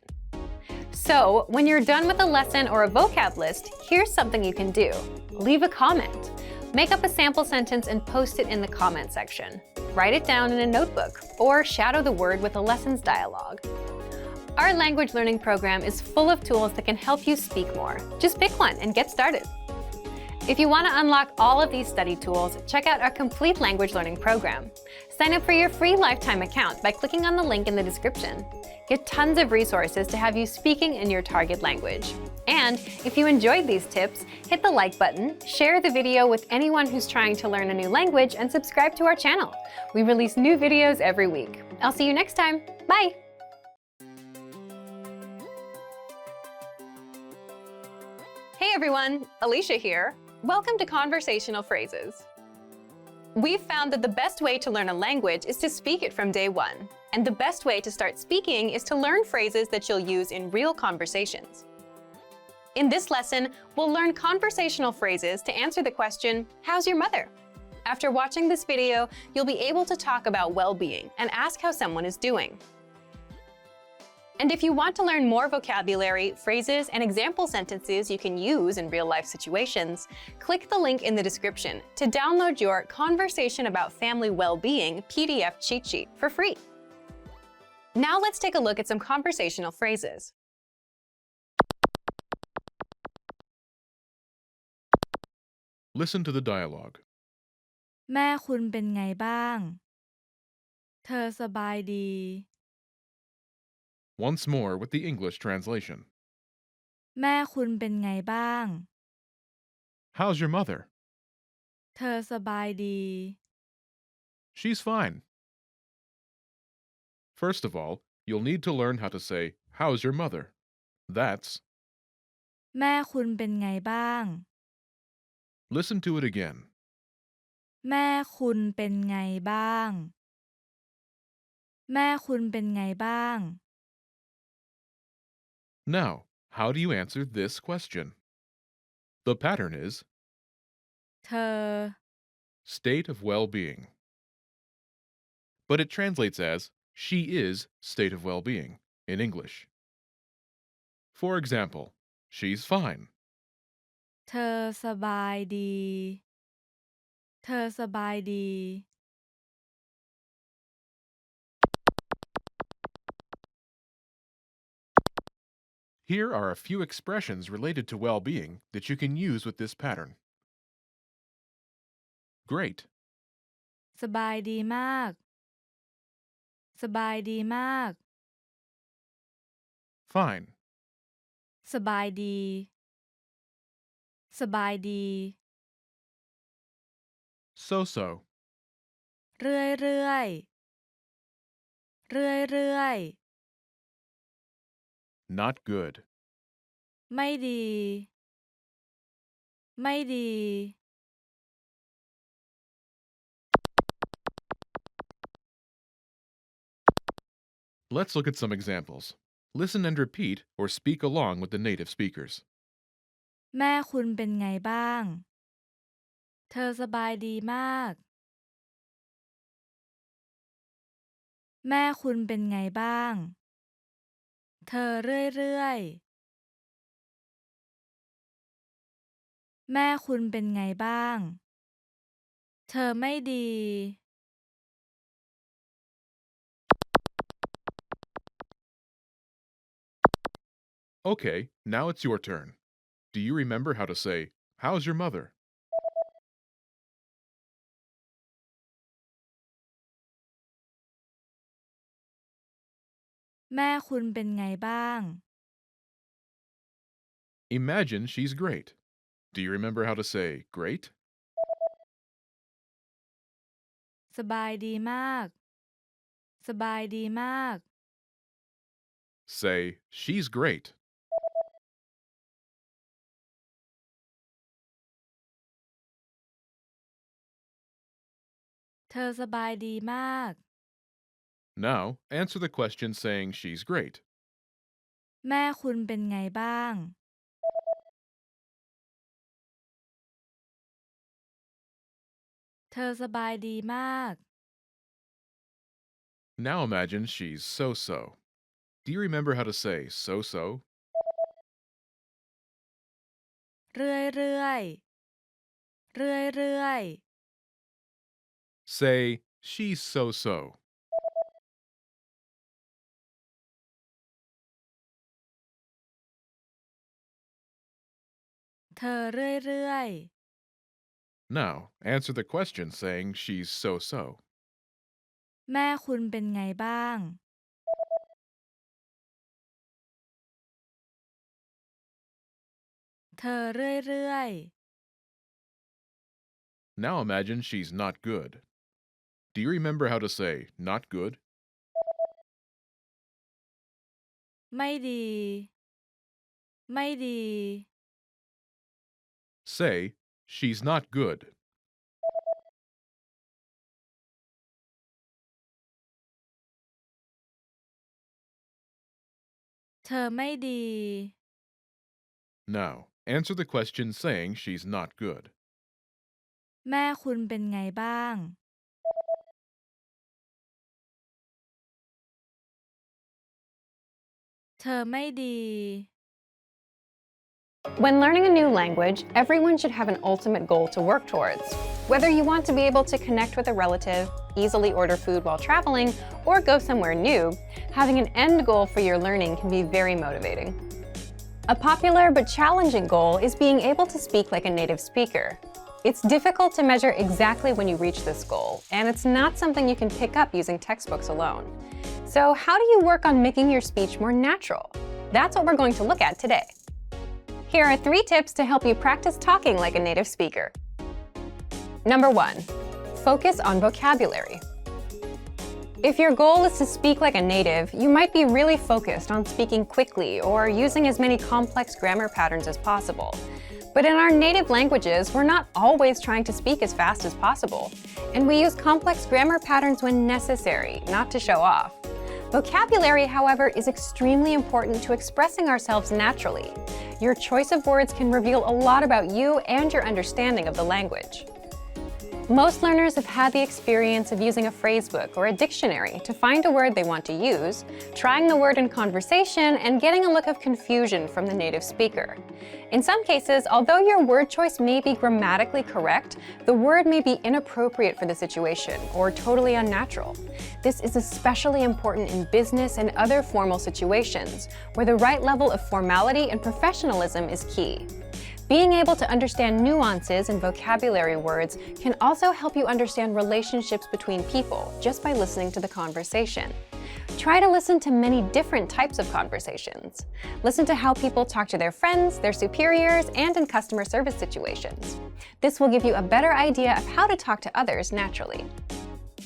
S2: So, when you're done with a lesson or a vocab list, here's something you can do. Leave a comment. Make up a sample sentence and post it in the comment section. Write it down in a notebook, or shadow the word with a lessons dialogue. Our language learning program is full of tools that can help you speak more. Just pick one and get started. If you want to unlock all of these study tools, check out our complete language learning program. Sign up for your free lifetime account by clicking on the link in the description. Get tons of resources to have you speaking in your target language. And if you enjoyed these tips, hit the like button, share the video with anyone who's trying to learn a new language, and subscribe to our channel. We release new videos every week. I'll see you next time. Bye! Hey everyone, Alicia here. Welcome to Conversational Phrases. We've found that the best way to learn a language is to speak it from day one. And the best way to start speaking is to learn phrases that you'll use in real conversations. In this lesson, we'll learn conversational phrases to answer the question, how's your mother? After watching this video, you'll be able to talk about well-being and ask how someone is doing. And if you want to learn more vocabulary, phrases, and example sentences you can use in real-life situations, click the link in the description to download your Conversation About Family Well-Being PDF cheat sheet for free. Now let's take a look at some conversational phrases.
S3: Listen to the dialogue.
S5: แม่คุณเป็นไงบ้าง เธอสบายดี
S3: Once more with the English translation.
S5: แม่คุณเป็นไงบ้าง
S3: How's your mother?
S5: เธอสบายดี
S3: She's fine. First of all, you'll need to learn how to say, how's your mother? That's,
S5: แม่คุณเป็นไงบ้าง
S3: listen to it again.
S5: แม่คุณเป็นไงบ้าง แม่คุณเป็นไงบ้าง
S3: Now, how do you answer this question? The pattern is
S5: เธอ
S3: state of well-being. But it translates as she is state of well-being in English. For example, she's fine.
S5: เธอสบายดี เธอสบายดี
S3: Here are a few expressions related to well-being that you can use with this pattern. Great,
S5: สบายดีมาก สบายดีมาก
S3: fine,
S5: สบายดี สบายดี
S3: so-so,
S5: เรื่อยเรื่อยเรื่อยเรื่อย
S3: not good,
S5: ไม่ดี ไม่ดี
S3: Let's look at some examples. Listen and repeat or speak along with the native speakers.
S5: แม่คุณเป็นไงบ้าง เธอสบายดีมาก แม่คุณเป็นไงบ้าง เธอเรื่อยเรื่อยแม่คุณเป็นไงบ้าง เธอไม่ดี
S3: Okay, now it's your turn. Do you remember how to say, how's your mother?
S5: แม่คุณเป็นไงบ้าง
S3: Imagine she's great. Do you remember how to say, great?
S5: สบายดีมาก สบายดีมาก
S3: Say, she's great.
S5: เธอสบายดีมาก
S3: Now, answer the question saying she's great.
S5: แม่คุณเป็นไงบ้าง เธอสบายดีมาก
S3: Now imagine she's so-so. Do you remember how to say so-so?
S5: เรื่อยเรื่อยเรื่อยเรื่อย
S3: Say, she's so-so.
S5: เธอเรื่อยเรื่อย
S3: Now, answer the question saying she's so-so.
S5: แม่คุณเป็นไงบ้าง เธอเรื่อยเรื่อย
S3: Now imagine she's not good. Do you remember how to say not good?
S5: ไม่ดี ไม่ดี
S3: Say, she's not good.
S5: เธอไม่ดี
S3: Now, answer the question saying she's not good.
S5: แม่คุณเป็นไงบ้าง เธอไม่ดี
S2: When learning a new language, everyone should have an ultimate goal to work towards. Whether you want to be able to connect with a relative, easily order food while traveling, or go somewhere new, having an end goal for your learning can be very motivating. A popular but challenging goal is being able to speak like a native speaker. It's difficult to measure exactly when you reach this goal, and it's not something you can pick up using textbooks alone. So how do you work on making your speech more natural? That's what we're going to look at today. Here are 3 tips to help you practice talking like a native speaker. Number 1, focus on vocabulary. If your goal is to speak like a native, you might be really focused on speaking quickly or using as many complex grammar patterns as possible. But in our native languages, we're not always trying to speak as fast as possible, and we use complex grammar patterns when necessary, not to show off. Vocabulary, however, is extremely important to expressing ourselves naturally. Your choice of words can reveal a lot about you and your understanding of the language. Most learners have had the experience of using a phrasebook or a dictionary to find a word they want to use, trying the word in conversation, and getting a look of confusion from the native speaker. In some cases, although your word choice may be grammatically correct, the word may be inappropriate for the situation or totally unnatural. This is especially important in business and other formal situations, where the right level of formality and professionalism is key. Being able to understand nuances in vocabulary words can also help you understand relationships between people just by listening to the conversation. Try to listen to many different types of conversations. Listen to how people talk to their friends, their superiors, and in customer service situations. This will give you a better idea of how to talk to others naturally.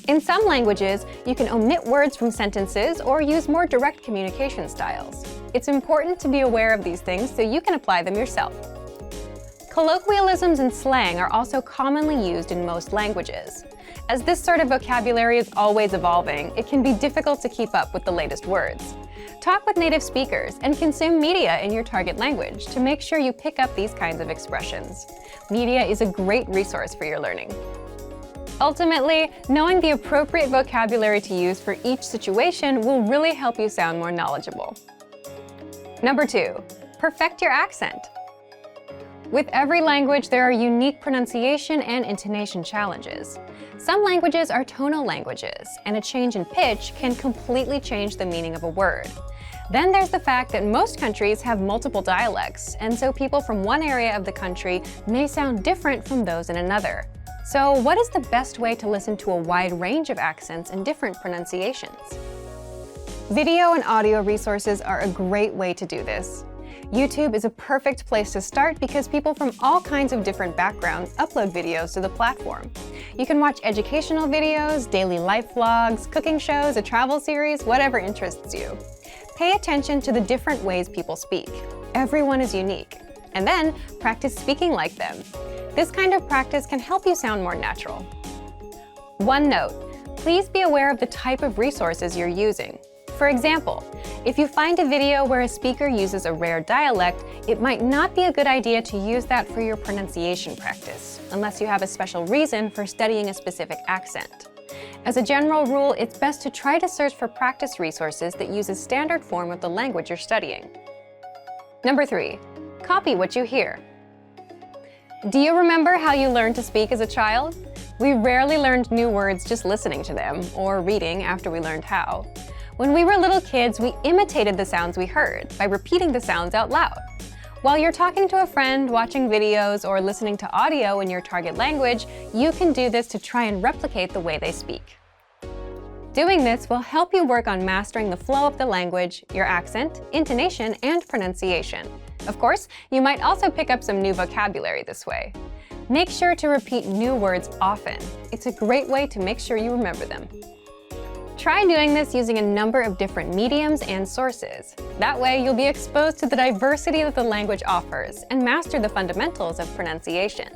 S2: In some languages, you can omit words from sentences or use more direct communication styles. It's important to be aware of these things so you can apply them yourself. Colloquialisms and slang are also commonly used in most languages. As this sort of vocabulary is always evolving, it can be difficult to keep up with the latest words. Talk with native speakers and consume media in your target language to make sure you pick up these kinds of expressions. Media is a great resource for your learning. Ultimately, knowing the appropriate vocabulary to use for each situation will really help you sound more knowledgeable. Number 2, perfect your accent. With every language, there are unique pronunciation and intonation challenges. Some languages are tonal languages, and a change in pitch can completely change the meaning of a word. Then there's the fact that most countries have multiple dialects, and so people from one area of the country may sound different from those in another. So what is the best way to listen to a wide range of accents and different pronunciations? Video and audio resources are a great way to do this. YouTube is a perfect place to start because people from all kinds of different backgrounds upload videos to the platform. You can watch educational videos, daily life vlogs, cooking shows, a travel series, whatever interests you. Pay attention to the different ways people speak. Everyone is unique. And then practice speaking like them. This kind of practice can help you sound more natural. One note, please be aware of the type of resources you're using. For example, if you find a video where a speaker uses a rare dialect, it might not be a good idea to use that for your pronunciation practice, unless you have a special reason for studying a specific accent. As a general rule, it's best to try to search for practice resources that use a standard form of the language you're studying. Number 3, copy what you hear. Do you remember how you learned to speak as a child? We rarely learned new words just listening to them, or reading after we learned how. When we were little kids, we imitated the sounds we heard by repeating the sounds out loud. While you're talking to a friend, watching videos, or listening to audio in your target language, you can do this to try and replicate the way they speak. Doing this will help you work on mastering the flow of the language, your accent, intonation, and pronunciation. Of course, you might also pick up some new vocabulary this way. Make sure to repeat new words often. It's a great way to make sure you remember them. Try doing this using a number of different mediums and sources. That way, you'll be exposed to the diversity that the language offers and master the fundamentals of pronunciation.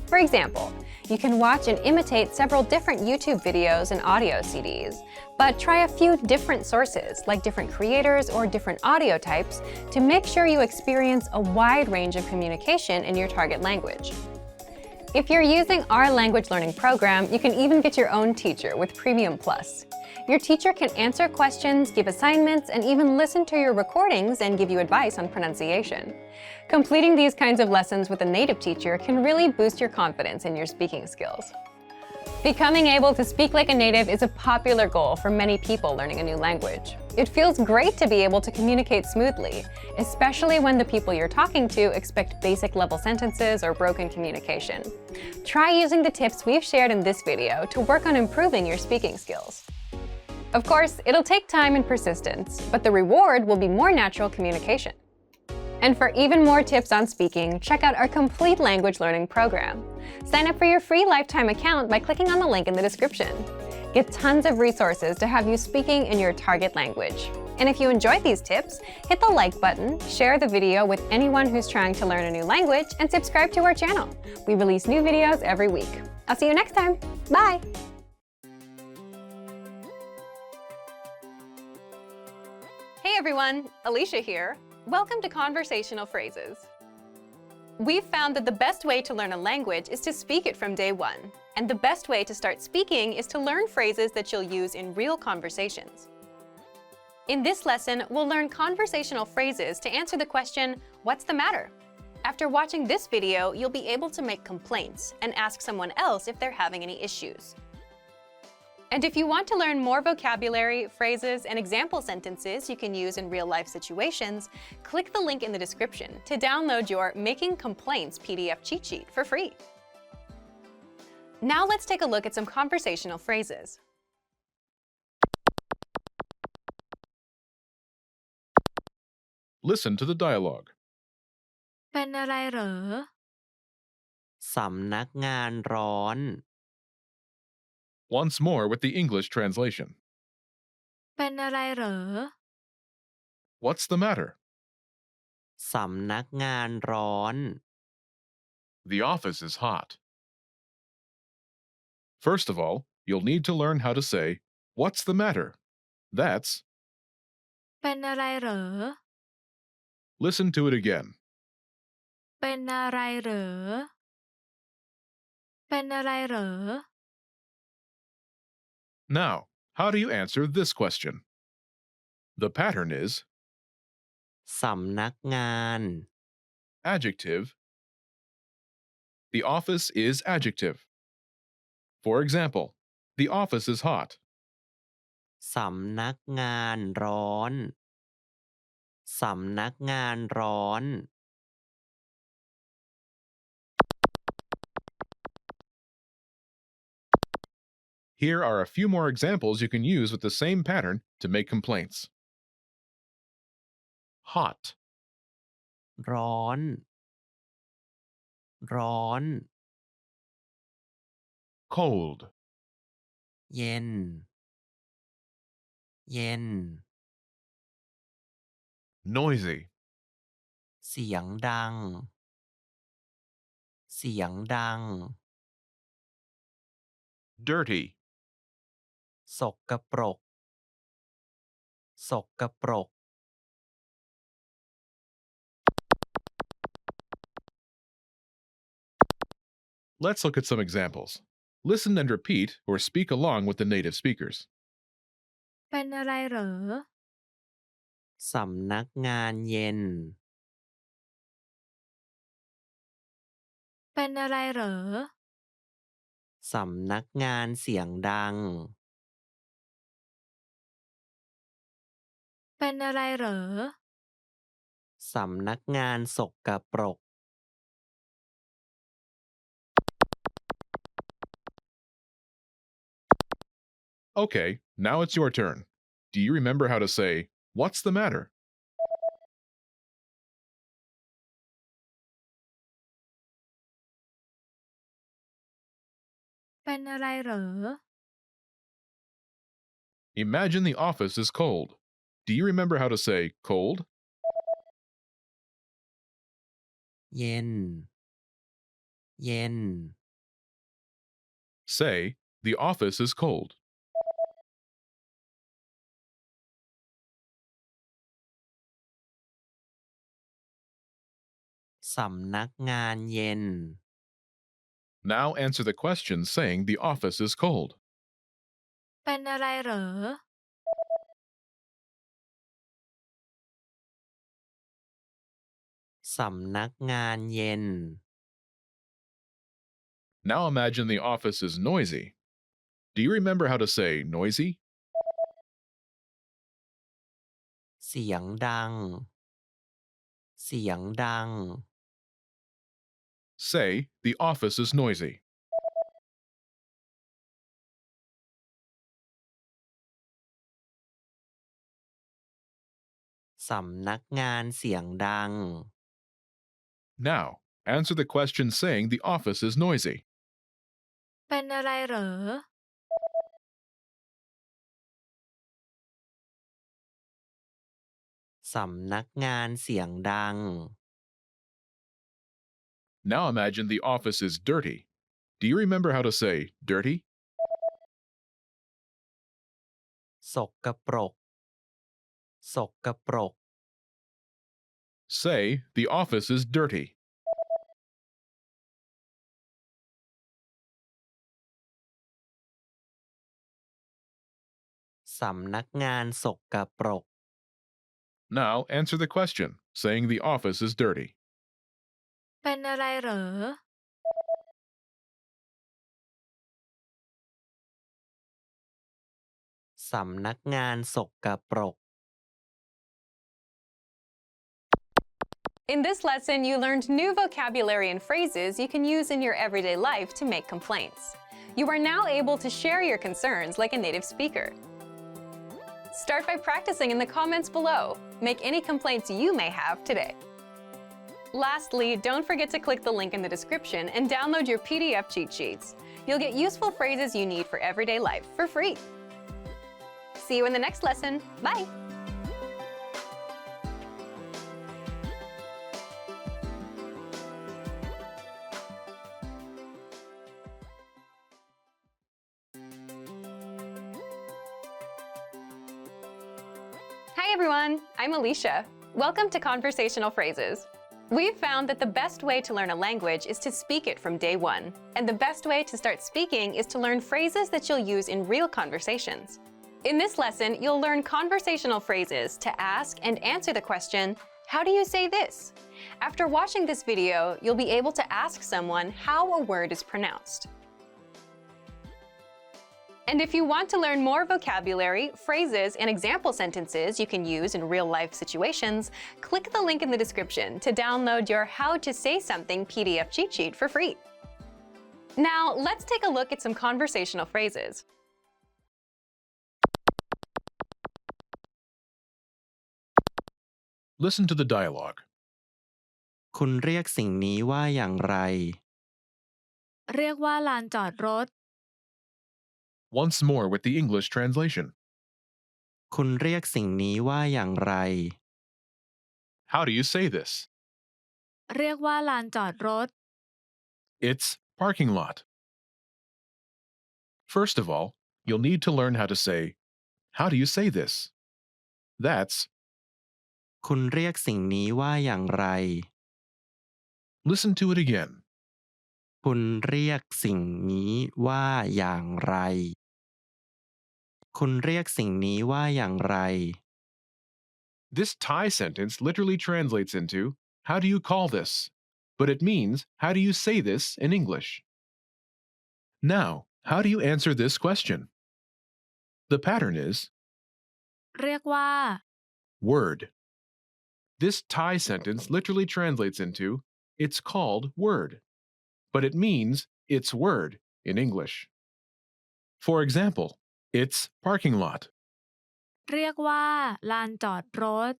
S2: For example, you can watch and imitate several different YouTube videos and audio CDs, but try a few different sources, like different creators or different audio types, to make sure you experience a wide range of communication in your target language. If you're using our language learning program, you can even get your own teacher with Premium Plus. Your teacher can answer questions, give assignments, and even listen to your recordings and give you advice on pronunciation. Completing these kinds of lessons with a native teacher can really boost your confidence in your speaking skills. Becoming able to speak like a native is a popular goal for many people learning a new language. It feels great to be able to communicate smoothly, especially when the people you're talking to expect basic level sentences or broken communication. Try using the tips we've shared in this video to work on improving your speaking skills. Of course, it'll take time and persistence, but the reward will be more natural communication. And for even more tips on speaking, check out our complete language learning program. Sign up for your free lifetime account by clicking on the link in the description. Get tons of resources to have you speaking in your target language. And if you enjoyed these tips, hit the like button, share the video with anyone who's trying to learn a new language, and subscribe to our channel. We release new videos every week. I'll see you next time. Bye! Hey everyone, Alicia here. Welcome to Conversational Phrases. We've found that the best way to learn a language is to speak it from day one. And the best way to start speaking is to learn phrases that you'll use in real conversations. In this lesson, we'll learn conversational phrases to answer the question, "What's the matter?" After watching this video, you'll be able to make complaints and ask someone else if they're having any issues. And if you want to learn more vocabulary, phrases, and example sentences you can use in real-life situations, click the link in the description to download your Making Complaints PDF cheat sheet for free. Now let's take a look at some conversational phrases.
S3: Listen to the dialogue.
S5: เป็นอะไรเหรอ
S4: สำนักงานร้อน
S3: Once more with the English translation.
S5: เป็นอะไรเหรอ
S3: What's the matter?
S4: สำนักงานร้อน
S3: The office is hot. First of all, you'll need to learn how to say, "What's the matter?" That's,
S5: เป็นอะไรเหรอ
S3: listen to it again.
S5: เป็นอะไรเหรอ เป็นอะไรเหรอ
S3: Now, how do you answer this question? The pattern is
S4: สำนักงาน
S3: adjective. The office is adjective. For example, the office is hot.
S4: สำนักงานร้อน สำนักงานร้อน
S3: Here are a few more examples you can use with the same pattern to make complaints. Hot,
S4: ร้อน ร้อน
S3: cold,
S4: เย็น เย็น
S3: noisy,
S4: เสียงดัง เสียงดัง
S3: dirty,
S4: สกปรก สกปรก
S3: Let's look at some examples. Listen and repeat or speak along with the native speakers.
S5: เป็นอะไรเหรอ
S4: สำนักงานเย็น
S5: เป็นอะไรเหรอ
S4: สำนักงานเสียงดัง
S5: เป็นอะไรเหรอ
S4: สำนักงานสกปรก
S3: Okay, now it's your turn. Do you remember how to say, "What's the matter?"
S5: เป็นอะไรเหรอ
S3: Imagine the office is cold. Do you remember how to say cold?
S4: เย็น เย็น
S3: Say, the office is cold.
S4: สำนักงานเย็น
S3: Now answer the question saying the office is cold.
S5: เป็นอะไรเหรอ
S4: สำนักงานเย็น
S3: Now imagine the office is noisy. Do you remember how to say noisy?
S4: เสียงดัง เสียงดัง
S3: Say, the office is noisy.
S4: สำนักงานเสียงดัง
S3: Now, answer the question saying the office is noisy.
S5: เป็นอะไรเหรอ
S4: สำนักงานเสียงดัง
S3: Now imagine the office is dirty. Do you remember how to say dirty?
S4: สกปรก สกปรก
S3: Say, the office is dirty.
S4: สำนักงานสกปรก
S3: Now answer the question saying the office is dirty.
S5: เป็นอะไรเหรอ
S4: สำนักงานสกปรก
S2: In this lesson, you learned new vocabulary and phrases you can use in your everyday life to make complaints. You are now able to share your concerns like a native speaker. Start by practicing in the comments below. Make any complaints you may have today. Lastly, don't forget to click the link in the description and download your PDF cheat sheets. You'll get useful phrases you need for everyday life for free. See you in the next lesson. Bye! Hi everyone, I'm Alicia. Welcome to Conversational Phrases. We've found that the best way to learn a language is to speak it from day one. And the best way to start speaking is to learn phrases that you'll use in real conversations. In this lesson, you'll learn conversational phrases to ask and answer the question, how do you say this? After watching this video, you'll be able to ask someone how a word is pronounced. And if you want to learn more vocabulary, phrases, and example sentences you can use in real-life situations, click the link in the description to download your How to Say Something PDF cheat sheet for free. Now, let's take a look at some conversational phrases.
S3: Listen to the dialogue.
S4: คุณเรียกสิ่งนี้ว่าอย่างไร
S5: เรียกว่าลานจอดรถ
S3: Once more with the English translation.
S4: คุณเรียกสิ่งนี้ว่าอย่างไร
S3: How do you say this?
S5: เรียกว่าลานจอดรถ
S3: It's parking lot. First of all, you'll need to learn how to say, how do you say this? That's,
S4: คุณเรียกสิ่งนี้ว่าอย่างไร
S3: listen to it again.
S4: คุณเรียกสิ่งนี้ว่าอย่างไร คุณเรียกสิ่งนี้ว่าอย่างไร
S3: This Thai sentence literally translates into, how do you call this? But it means, how do you say this in English? Now, how do you answer this question? The pattern is,
S5: เรียกว่า
S3: word. This Thai sentence literally translates into, it's called word. But it means, it's word in English. For example, it's parking lot.
S5: เรียกว่าลานจอดรถ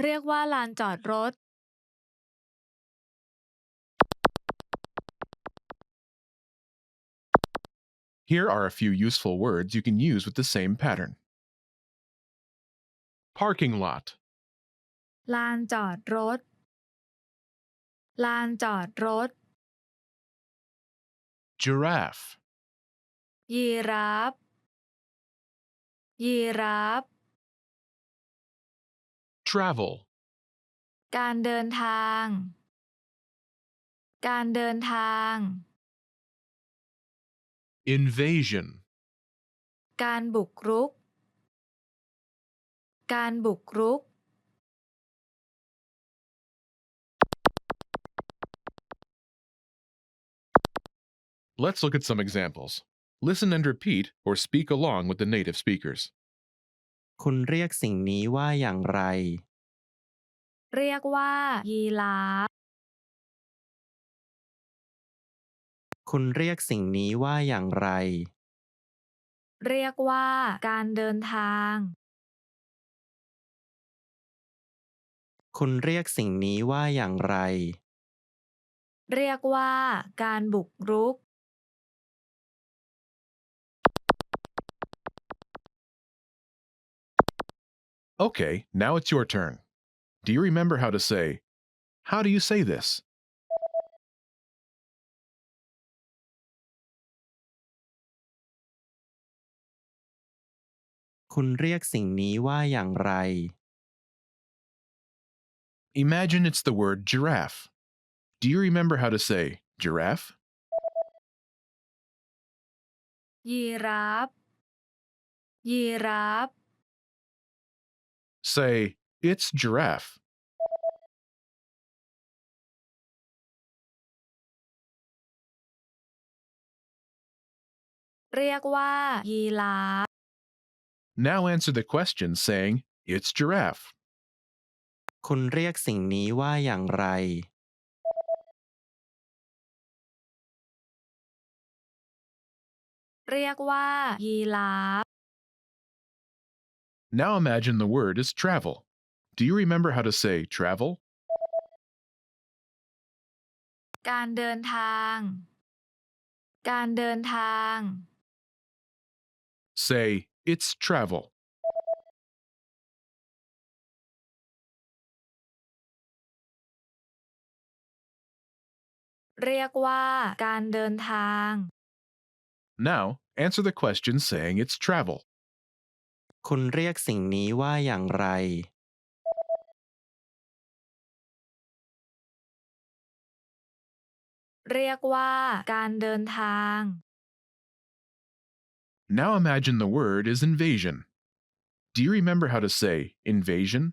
S5: เรียกว่าลานจอดรถ
S3: Here are a few useful words you can use with the same pattern. Parking lot,
S5: ลานจอดรถ ลานจอดรถ
S3: giraffe,
S5: ยีราฟยีราฟ
S3: travel,
S5: การเดินทาง การเดินทาง
S3: invasion,
S5: การบุกรุก การบุกรุก
S3: Let's look at some examples. Listen and repeat or speak along with the native speakers.
S4: คุณเรียกสิ่งนี้ว่าอย่างไร
S5: เรียกว่า ยีราฟ
S4: คุณเรียกสิ่งนี้ว่าอย่างไร
S5: เรียกว่า การเดินทาง
S4: คุณเรียกสิ่งนี้ว่าอย่างไร
S5: เรียกว่า การบุกรุก
S3: Okay, now it's your turn. Do you remember how to say, how do you say this?
S4: คุณเรียกสิ่งนี้ว่าอย่างไร
S3: Imagine it's the word giraffe. Do you remember how to say giraffe?
S5: ยีราฟ ยีราฟ
S3: Say, it's giraffe.
S5: เรียกว่า ยีราฟ
S3: Now answer the question saying, it's giraffe.
S4: คุณเรียกสิ่งนี้ว่าอย่างไร
S5: เรียกว่า ยีราฟ
S3: Now imagine the word is travel. Do you remember how to say travel?
S5: การเดินทาง การเดินทาง
S3: Say, it's travel.
S5: เรียกว่า การเดินทาง
S3: Now answer the question saying it's travel.
S4: คุณเรียกสิ่งนี้ว่าอย่างไร
S5: เรียกว่า การเดินทาง
S3: Now imagine the word is invasion. Do you remember how to say invasion?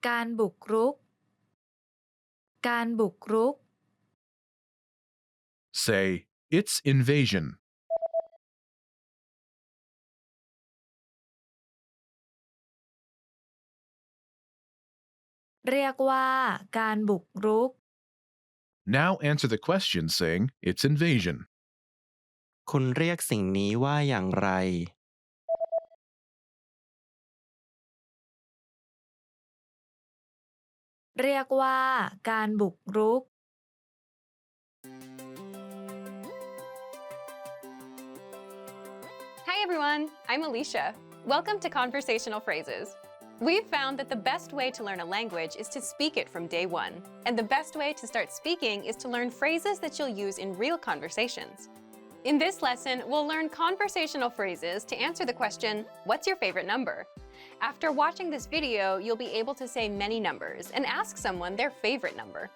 S5: การบุกรุก การบุกรุก
S3: Say, it's invasion.
S5: เรียกว่า การบุกรุก
S3: Now answer the question saying it's invasion.
S4: คุณเรียกสิ่งนี้ว่าอย่างไร
S5: เรียกว่า การบุกรุก
S2: Hi everyone, I'm Alicia. Welcome to Conversational Phrases. We've found that the best way to learn a language is to speak it from day one. And the best way to start speaking is to learn phrases that you'll use in real conversations. In this lesson, we'll learn conversational phrases to answer the question, what's your favorite number? After watching this video, you'll be able to say many numbers and ask someone their favorite number.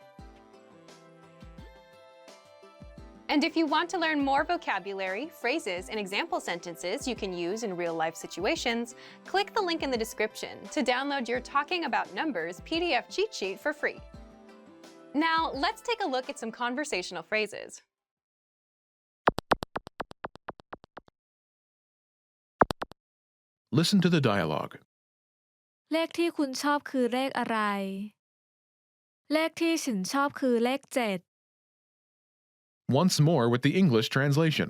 S2: And if you want to learn more vocabulary, phrases, and example sentences you can use in real-life situations, click the link in the description to download your Talking About Numbers PDF cheat sheet for free. Now, let's take a look at some conversational phrases.
S3: Listen to the dialogue.
S5: เลขที่คุณชอบคือเลขอะไร เลขที่ฉันชอบคือเลข7
S3: Once more with the English translation.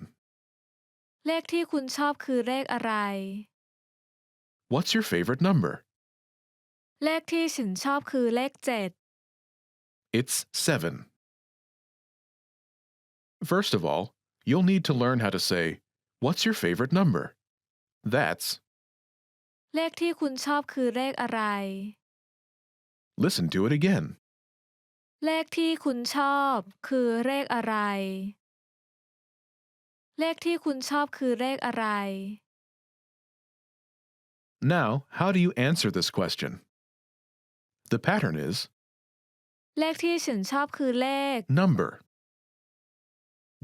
S5: เลขที่คุณชอบคือเลขอะไร
S3: What's your favorite number?
S5: เลขที่ฉันชอบคือเลข7
S3: It's 7. First of all, you'll need to learn how to say, what's your favorite number? That's,
S5: เลขที่คุณชอบคือเลขอะไร
S3: listen to it again.
S5: เลขที่คุณชอบคือเลขอะไร เลขที่คุณชอบคือเลขอะไร
S3: Now, how do you answer this question? The pattern is
S5: เลขที่ฉันชอบคือเลข
S3: number.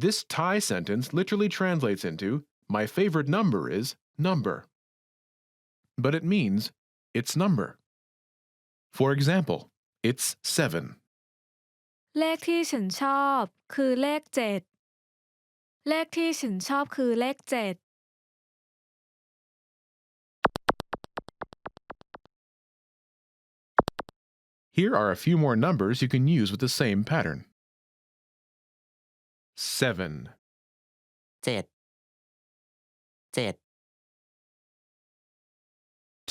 S3: This Thai sentence literally translates into my favorite number is number. But it means its number. For example, it's 7.
S5: เลขที่ฉันชอบคือเลขเจ็ดเลขที่ฉันชอบคือเลขเจ็ด
S3: Here are a few more numbers you can use with the same pattern. 7,
S4: เจ็ดเจ็ด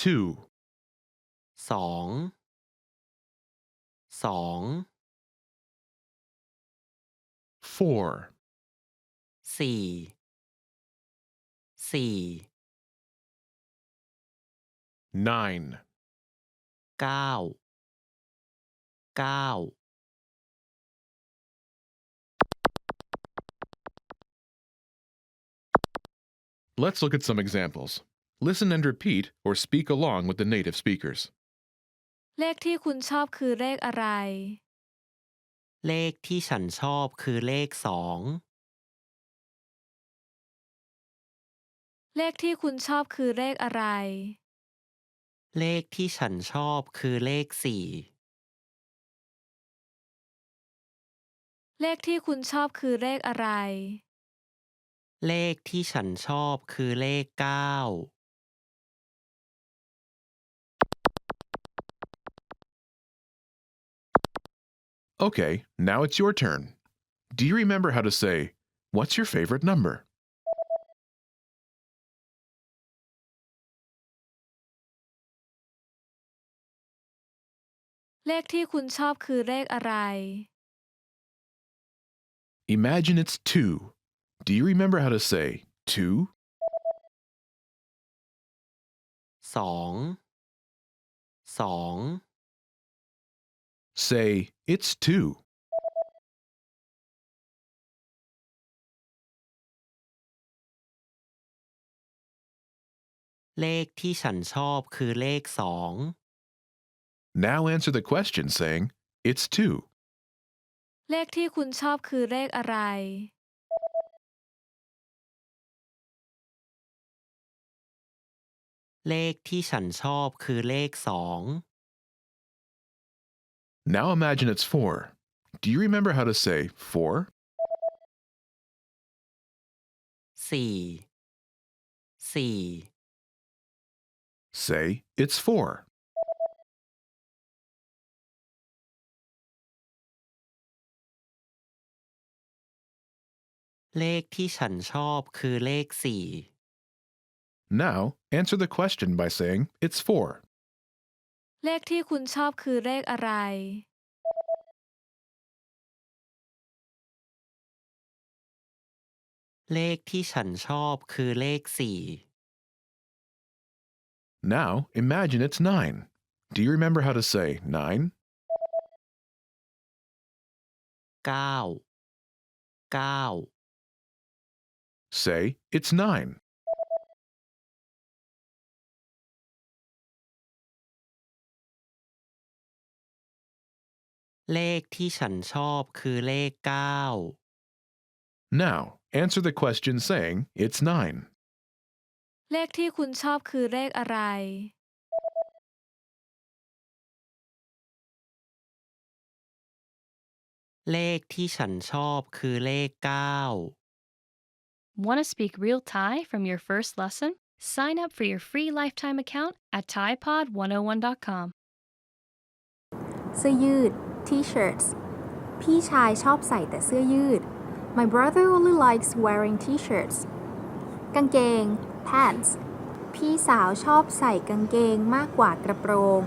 S3: 2,
S4: สองสอง
S3: 4,
S4: สี่สี่
S3: 9,
S4: เก้าเก้า
S3: Let's look at some examples. Listen and repeat or speak along with the native speakers.
S5: เลขที่คุณชอบคือเลขอะไร
S4: เลขที่ฉันชอบคือเลขสอง
S5: เลขที่คุณชอบคือเลขอะไร
S4: เลขที่ฉันชอบคือเลขสี่
S5: เลขที่คุณชอบคือเลขอะไร
S4: เลขที่ฉันชอบคือเลขเก้า
S3: Okay, now it's your turn. Do you remember how to say, what's your favorite number?
S5: เลขที่คุณชอบคือเลขอะไร
S3: Imagine it's 2. Do you remember how to say 2?
S4: สองสอง
S3: Say, it's 2.
S4: เลขที่ฉันชอบคือเลขสอง
S3: Now answer the question saying, it's 2.
S5: เลขที่คุณชอบคือเลขอะไร
S4: เลขที่ฉันชอบคือเลขสอง
S3: Now imagine it's 4. Do you remember how to say 4?
S4: สี่สี่
S3: Say, it's 4.
S4: เลขที่ฉันชอบคือเลขสี่
S3: Now answer the question by saying, it's 4.
S5: เลขที่คุณชอบคือเลขอะไร
S4: เลขที่ฉันชอบคือเลขสี่
S3: Now imagine it's 9. Do you remember how to say 9?
S4: เก้าเก้า
S3: Say, it's 9.
S4: เลขที่ฉันชอบคือเลขเก้า
S3: Now answer the question saying, it's 9.
S5: เลขที่คุณชอบคือเลขอะไร
S4: เลขที่ฉันชอบคือเลขเก้า
S1: Want to speak real Thai from your first lesson? Sign up for your free lifetime account at ThaiPod101.com.
S6: เสื้อยืด T-shirts พี่ชายชอบใส่แต่เสื้อยืด My brother only likes wearing T-shirts กางเกง pants พี่สาวชอบใส่กางเกงมากกว่ากระโปรง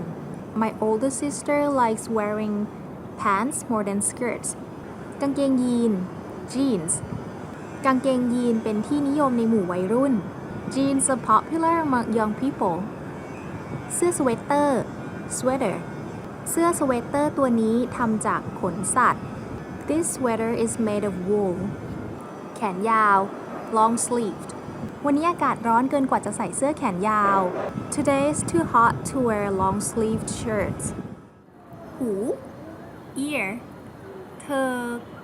S6: My older sister likes wearing pants more than skirts กางเกงยีน jeans กางเกงยีนเป็นที่นิยมในหมู่วัยรุ่น Jeans are popular among young people เสื้อสเวตเตอร์ sweater เสื้อสเวตเตอร์ตัวนี้ทำจากขนสัตว์ This sweater is made of wool แขนยาว long sleeved วันนี้อากาศร้อนเกินกว่าจะใส่เสื้อแขนยาว Today is too hot to wear long sleeved shirts หู ear เธอ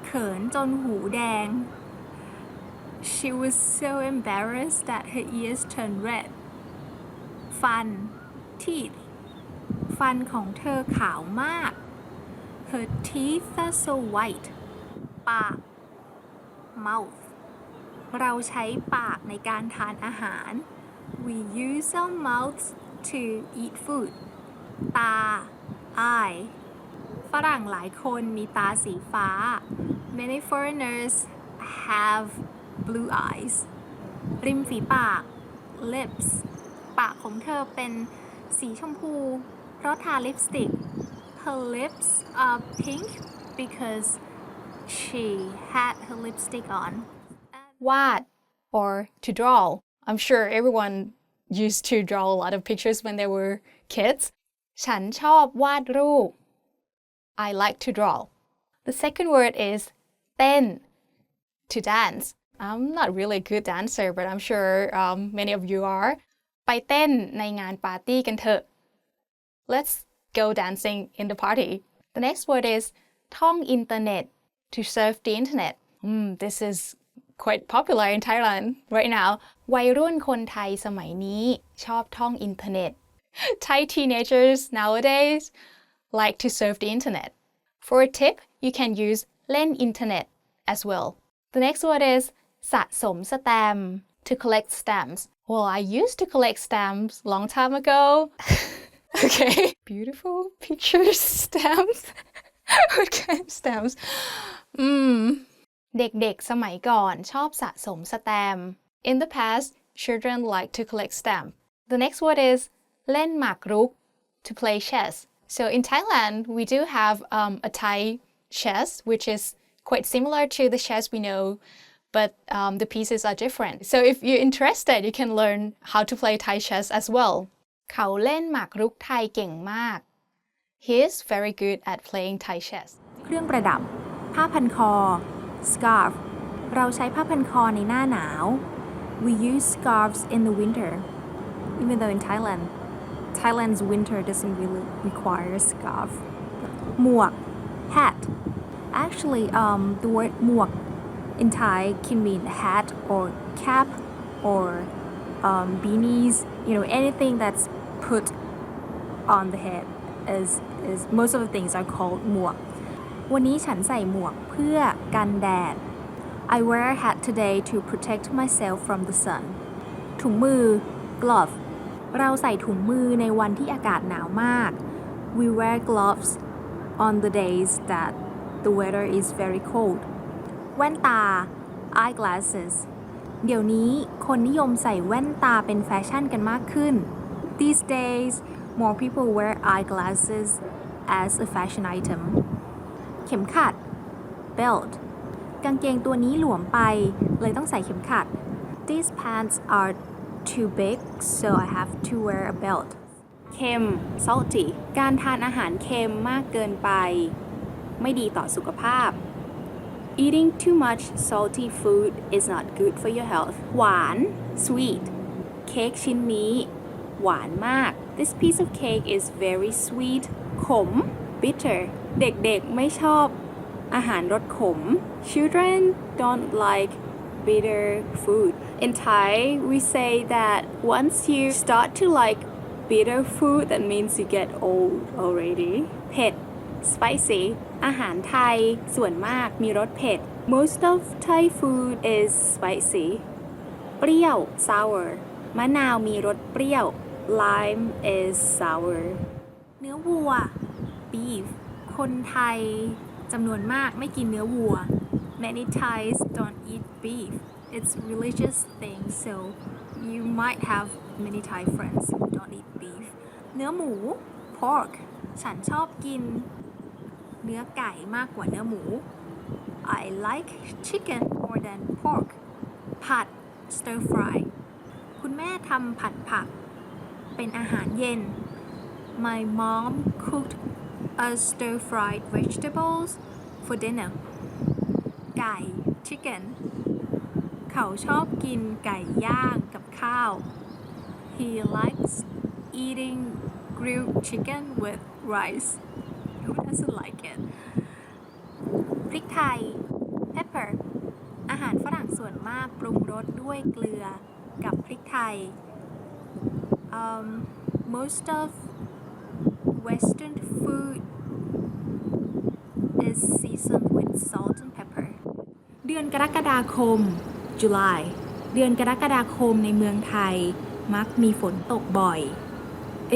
S6: เขินจนหูแดง She was so embarrassed that her ears turned red ฟัน teeth ฟันของเธอขาวมาก Her teeth are so white ปาก mouth เราใช้ปากในการทานอาหาร We use our mouths to eat food ตา eye ฝรั่งหลายคนมีตาสีฟ้า Many foreigners have blue eyes ริมฝีปาก lips ปากของเธอเป็นสีชมพูเพราะทาลิปสติก Her lips are pink because she had her lipstick on
S2: วาด or to draw. I'm sure everyone used to draw a lot of pictures when they were kids. ฉันชอบวาดรูป I like to draw. The second word is เต้น to dance. I'm not really a good dancer, but I'm sure many of you are. ไปเต้นในงานปาร์ตี้กันเถอะ Let's go dancing in the party. The next word is ท่องอินเทอร์เน็ต to surf the internet. This is quite popular in Thailand right now. วัยรุ่นคนไทยสมัยนี้ชอบท่องอินเทอร์เน็ต Thai teenagers nowadays like to surf the internet. For a tip, you can use เล่นอินเทอร์เน็ต as well. The next word is สะสมสแตมป์ to collect stamps. Well, I used to collect stamps long time ago. Okay. Beautiful pictures, stamps. What kind of stamps? เด็กๆสมัยก่อนชอบสะสมสแตมป์ In the past, children like to collect stamps. The next word is เล่นหมากรุก to play chess. So in Thailand, we do have a Thai chess, which is quite similar to the chess we know, but the pieces are different. So if you're interested, you can learn how to play Thai chess as well. เขาเล่นหมากรุกไทยเก่งมาก He is very good at playing Thai chess.
S6: เครื่องประดับ ผ้าพันคอ scarf เราใช้ผ้าพันคอในหน้าหนาว We use scarves in the winter even though in Thailand's winter doesn't really require a scarf หมวก hat actually the word หมวก in Thai can mean hat or cap or beanies anything that's put on the head is most of the things are called หมวกวันนี้ฉันใส่หมวกเพื่อกันแดด I wear a hat today to protect myself from the sun ถุงมือ glove เราใส่ถุงมือในวันที่อากาศหนาวมาก We wear gloves on the days that the weather is very cold แว่นตา eyeglasses เดี๋ยวนี้คนนิยมใส่แว่นตาเป็นแฟชั่นกันมากขึ้น These days more people wear eyeglasses as a fashion item เข็มขัด belt กางเกงตัวนี้หลวมไปเลยต้องใส่เข็มขัด These pants are too big so I have to wear a belt เค็ม salty การทานอาหารเค็มมากเกินไปไม่ดีต่อสุขภาพ Eating too much salty food is not good for your health หวาน sweet เค้กชิ้นนี้หวานมาก This piece of cake is very sweet ขม bitter เด็กๆไม่ชอบอาหารรสขม Children don't like bitter food. In Thai, we say that once you start to like bitter food, that means you get old already. เผ็ด spicy อาหารไทยส่วนมากมีรสเผ็ด Most of Thai food is spicy. เปรี้ยว sour มะนาวมีรสเปรี้ยว Lime is sour. เนื้อวัว beef คนไทยจำนวนมากไม่กินเนื้อวัว Many Thais don't eat beef. It's a religious thing, so you might have many Thai friends who don't eat beef. เนื้อหมู pork ฉันชอบกินเนื้อไก่มากกว่าเนื้อหมู I like chicken more than pork. ผัด stir fry คุณแม่ทำผัดผักเป็นอาหารเย็น My mom cooked us stir-fried vegetables for dinner ไก่ chicken เขาชอบกินไก่ย่างกับข้าว He likes eating grilled chicken with rice. Who doesn't like it? พริกไทย pepper อาหารฝรั่งส่วนมากปรุงรสด้วยเกลือกับพริกไทย Most of Western food is seasoned with salt and pepper. เดือนกรกฎาคม July เดือนกรกฎาคมในเมืองไทยมักมีฝนตกบ่อย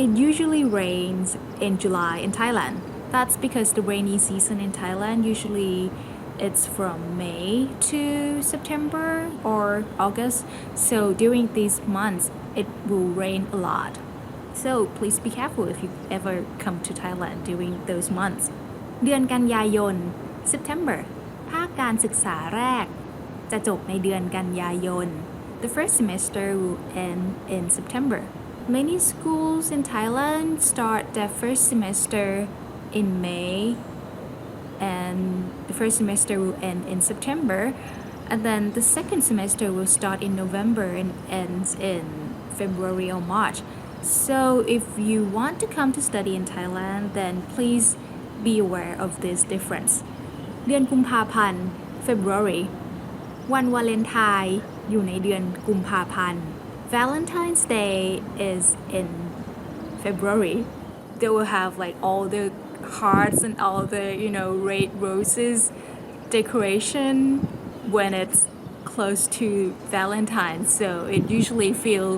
S6: It usually rains in July in Thailand. That's because the rainy season in Thailand usually it's from May to September or August. So during these months it will rain a lot. So please be careful if you ever come to Thailand during those months. เดือนกันยายน September ภาคการศึกษาแรกจะจบในเดือนกันยายน The first semester will end in September. Many schools in Thailand start their first semester in May and the first semester will end in September and then the second semester will start in November and ends in February or March. So if you want to come to study in Thailand then please be aware of this difference. เดือนกุมภาพันธ์ February วันวาเลนไทน์อยู่ในเดือนกุมภาพันธ์ Valentine's Day is in February. They will have like all the hearts and all the red roses decoration when it's close to Valentine's. So it usually feel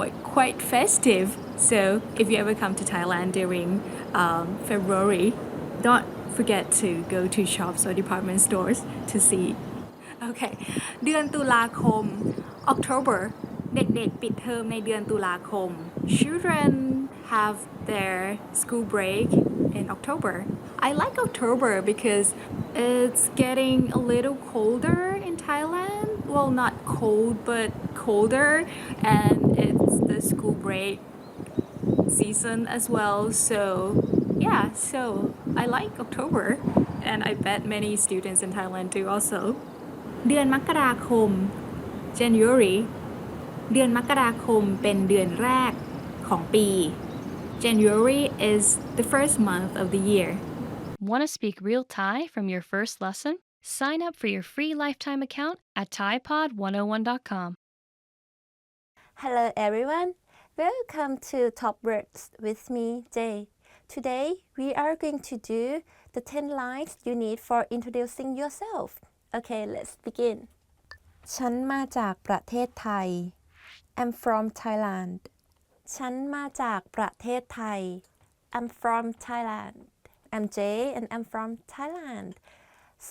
S6: like quite festive. So if you ever come to Thailand during February, don't forget to go to shops or department stores to see. Okay. เดือนตุลาคม October เด็กๆปิดเทอมในเดือนตุลาคม Children have their school break in October. I like October because it's getting a little colder in Thailand. Well, not cold, but colder, and it's the school break season as well. So yeah, so I like October, and I bet many students in Thailand do also. เดือนมกราคม January เดือนมกราคมเป็นเดือนแรกของปี January is the first month of the year.
S1: Want to speak real Thai from your first lesson? Sign up for your free lifetime account at ThaiPod101.com.
S7: Hello everyone, welcome to Top Words with me, Jay. Today we are going to do the 10 lines you need for introducing yourself. Okay, let's begin. ฉันมาจากประเทศไทย I'm from Thailand. ฉันมาจากประเทศไทย I'm from Thailand. I'm Jay and I'm from Thailand.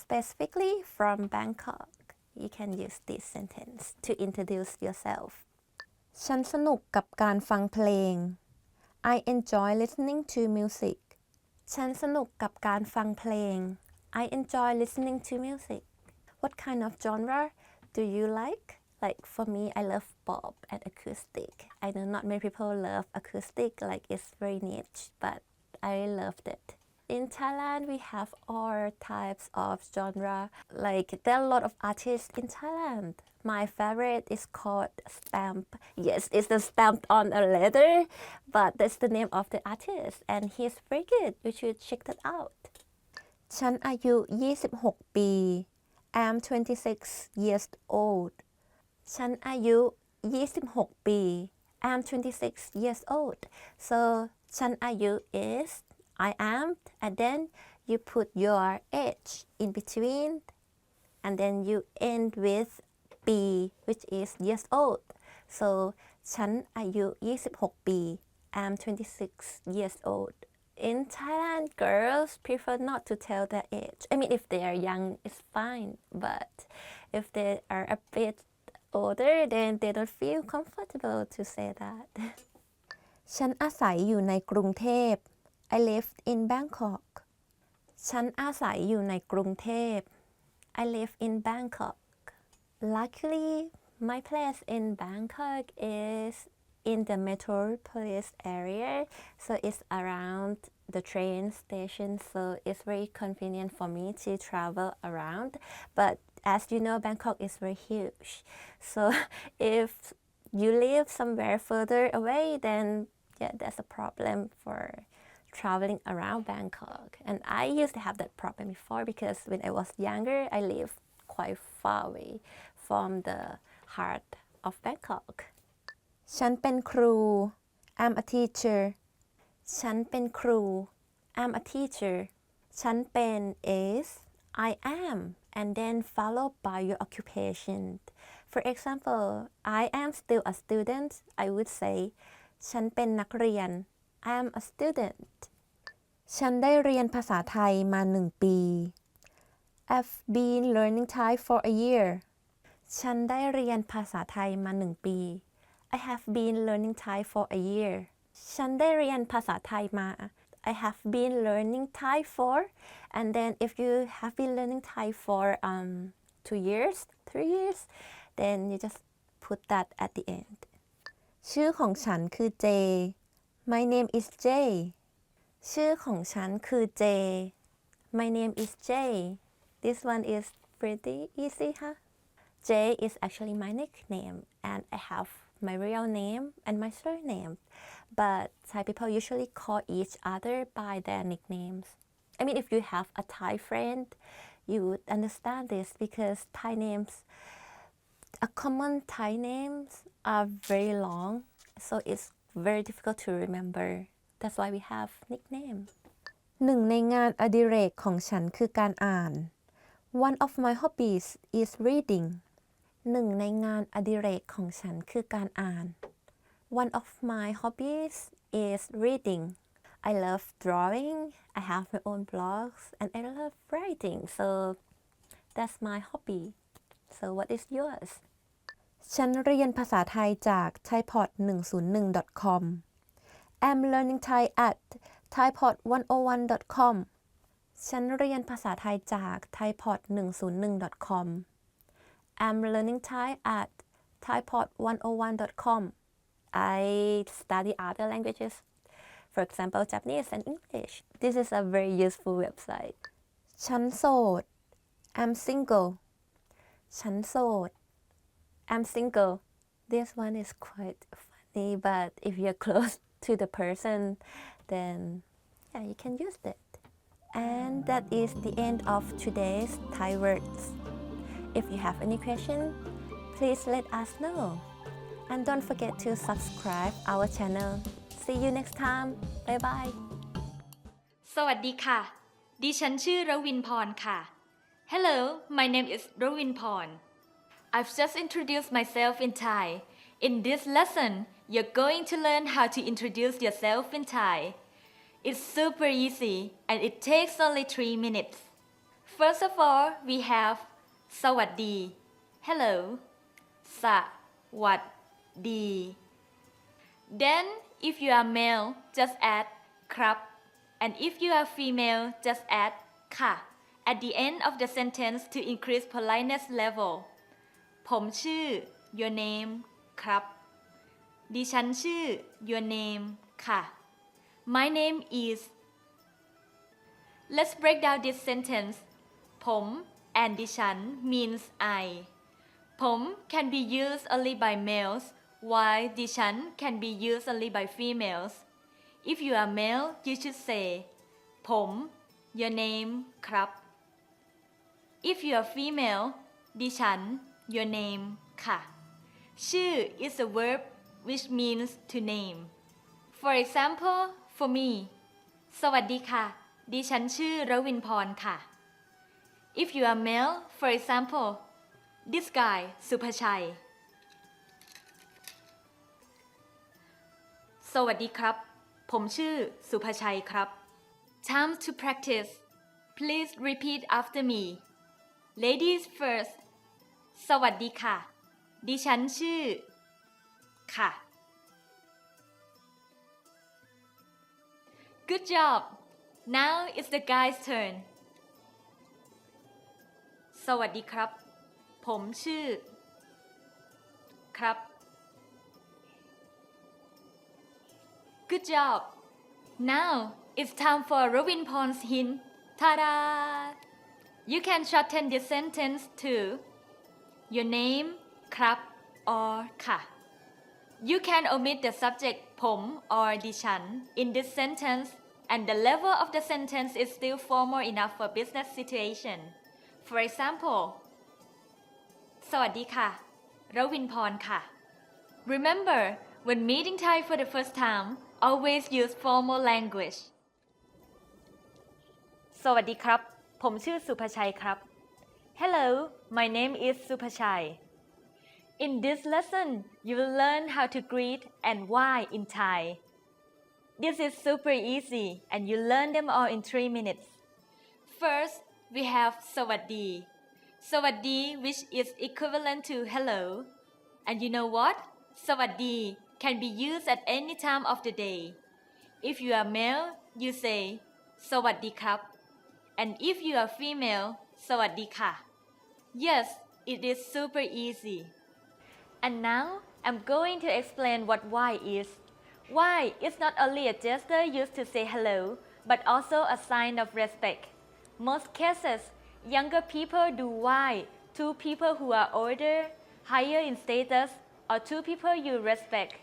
S7: Specifically from Bangkok. You can use this sentence to introduce yourself. ฉันสนุกกับการฟังเพลง I enjoy listening to music. ฉันสนุกกับการฟังเพลง I enjoy listening to music. What kind of genre do you like? Like for me, I love pop and acoustic. I know not many people love acoustic, like it's very niche, but I loved it. In Thailand, we have all types of genre. Like there are a lot of artists in Thailand. My favorite is called Stamp. Yes, it's the stamped on a letter, but that's the name of the artist, and he's very good. You should check that out. ฉันอายุ26 ปี I'm 26 years old. ฉันอายุ26 ปี I'm 26 years old. So ฉันอายุ is I am, and then you put your age in between, and then you end with B, which is years old. So ฉันอายุ26 ปี I'm 26 years old. In Thailand, girls prefer not to tell their age. I mean, if they are young, it's fine. But if they are a bit older, then they don't feel comfortable to say that. ฉันอาศัยอยู่ในกรุงเทพ I live in Bangkok. ฉันอาศัยอยู่ในกรุงเทพ I live in Bangkok. Luckily, my place in Bangkok is in the metropolis area, so it's around the train station, so it's very convenient for me to travel around. But as you know, Bangkok is very huge. So if you live somewhere further away, then yeah, that's a problem for traveling around Bangkok. And I used to have that problem before because when I was younger, I lived quite far away from the heart of Bangkok. ฉันเป็นครู I'm a teacher ฉันเป็นครู I'm a teacher ฉันเป็น is I am and then followed by your occupation. For example, I am still a student. I would say ฉันเป็นนักเรียน I am a student. ฉันได้เรียนภาษาไทยมา1 ปี I've been learning Thai for a year. ฉันได้เรียนภาษาไทยมา1 ปี I have been learning Thai for a year. ฉันได้เรียนภาษาไทยมา I have been learning Thai for, and then if you have been learning Thai for 2 years, 3 years, then you just put that at the end. ชื่อของฉันคือ J. My name is J. ชื่อของฉันคือ J. My name is J. This one is pretty easy, huh? J is actually my nickname, and I have my real name and my surname. But Thai people usually call each other by their nicknames. I mean, if you have a Thai friend, you would understand this because Thai names, a common Thai names are very long, so it's very difficult to remember. That's why we have nicknames. หนึ่งในงานอดิเรกของฉันคือการอ่าน One of my hobbies is reading. หนึ่งในงานอดิเรกของฉันคือการอ่าน One of my hobbies is reading. I love drawing. I have my own blogs, and I love writing. So that's my hobby. So what is yours? ฉันเรียนภาษาไทยจาก thaipod101.com. I'm learning Thai at thaipod101.com. ฉันเรียนภาษาไทยจาก thaipod101.com. I'm learning Thai at thaipod101.com. I study other languages, for example, Japanese and English. This is a very useful website. ฉันโสด I'm single. ฉันโสด I'm single. This one is quite funny, but if you're close to the person, then yeah, you can use it. And that is the end of today's Thai words. If you have any question, please let us know. And don't forget to subscribe our channel. See you next time. Bye bye.
S1: สวัสดีค่ะ ดิฉันชื่อรวินพรค่ะ Hello, my name is Ravin Porn. I've just introduced myself in Thai. In this lesson, you're going to learn how to introduce yourself in Thai. It's super easy and it takes only 3 minutes. First of all, we have สวัสดี Hello. สวัสดี Then, if you are male, just add ครับ And if you are female, just add ค่ะ At the end of the sentence to increase politeness level. ผมชื่อ your name ครับ ดิฉันชื่อ your name ค่ะ My name is. Let's break down this sentence. ผม and ดิฉัน means I. ผม can be used only by males, while ดิฉัน can be used only by females. If you are male, you should say ผม your name ครับ If you are female, ดิฉัน your name ค่ะ ชื่อ is a verb which means to name. For example, for me, สวัสดีค่ะ ดิฉันชื่อรวินพรค่ะ If you are male, for example, this guy, สุภชัย สวัสดีครับ ผมชื่อสุภชัยครับ Time to practice. Please repeat after me. Ladies first. สวัสดีค่ะ ดิฉันชื่อ ค่ะ Good job. Now it's the guy's turn. สวัสดีครับ ผมชื่อ ครับ Good job. Now it's time for Ravin Porn's hint. Ta-da! You can shorten this sentence to your name ครับ or ค่ะ You can omit the subject ผม or ดิฉัน in this sentence and the level of the sentence is still formal enough for business situation. For example สวัสดีค่ะรวินพรค่ะ Remember, when meeting Thai for the first time, always use formal language. สวัสดีครับผมชื่อสุภชัยครับ Hello, my name is Supachai. In this lesson, you will learn how to greet and why in Thai. This is super easy and you learn them all in 3 minutes. First, we have สวัสดี สวัสดี which is equivalent to hello. And you know what? สวัสดี can be used at any time of the day. If you are male, you say สวัสดีครับ And if you are female, สวัสดีค่ะ Yes, it is super easy. And now, I'm going to explain what why is. Why is not only a gesture used to say hello, but also a sign of respect. Most cases, younger people do why to people who are older, higher in status, or to people you respect.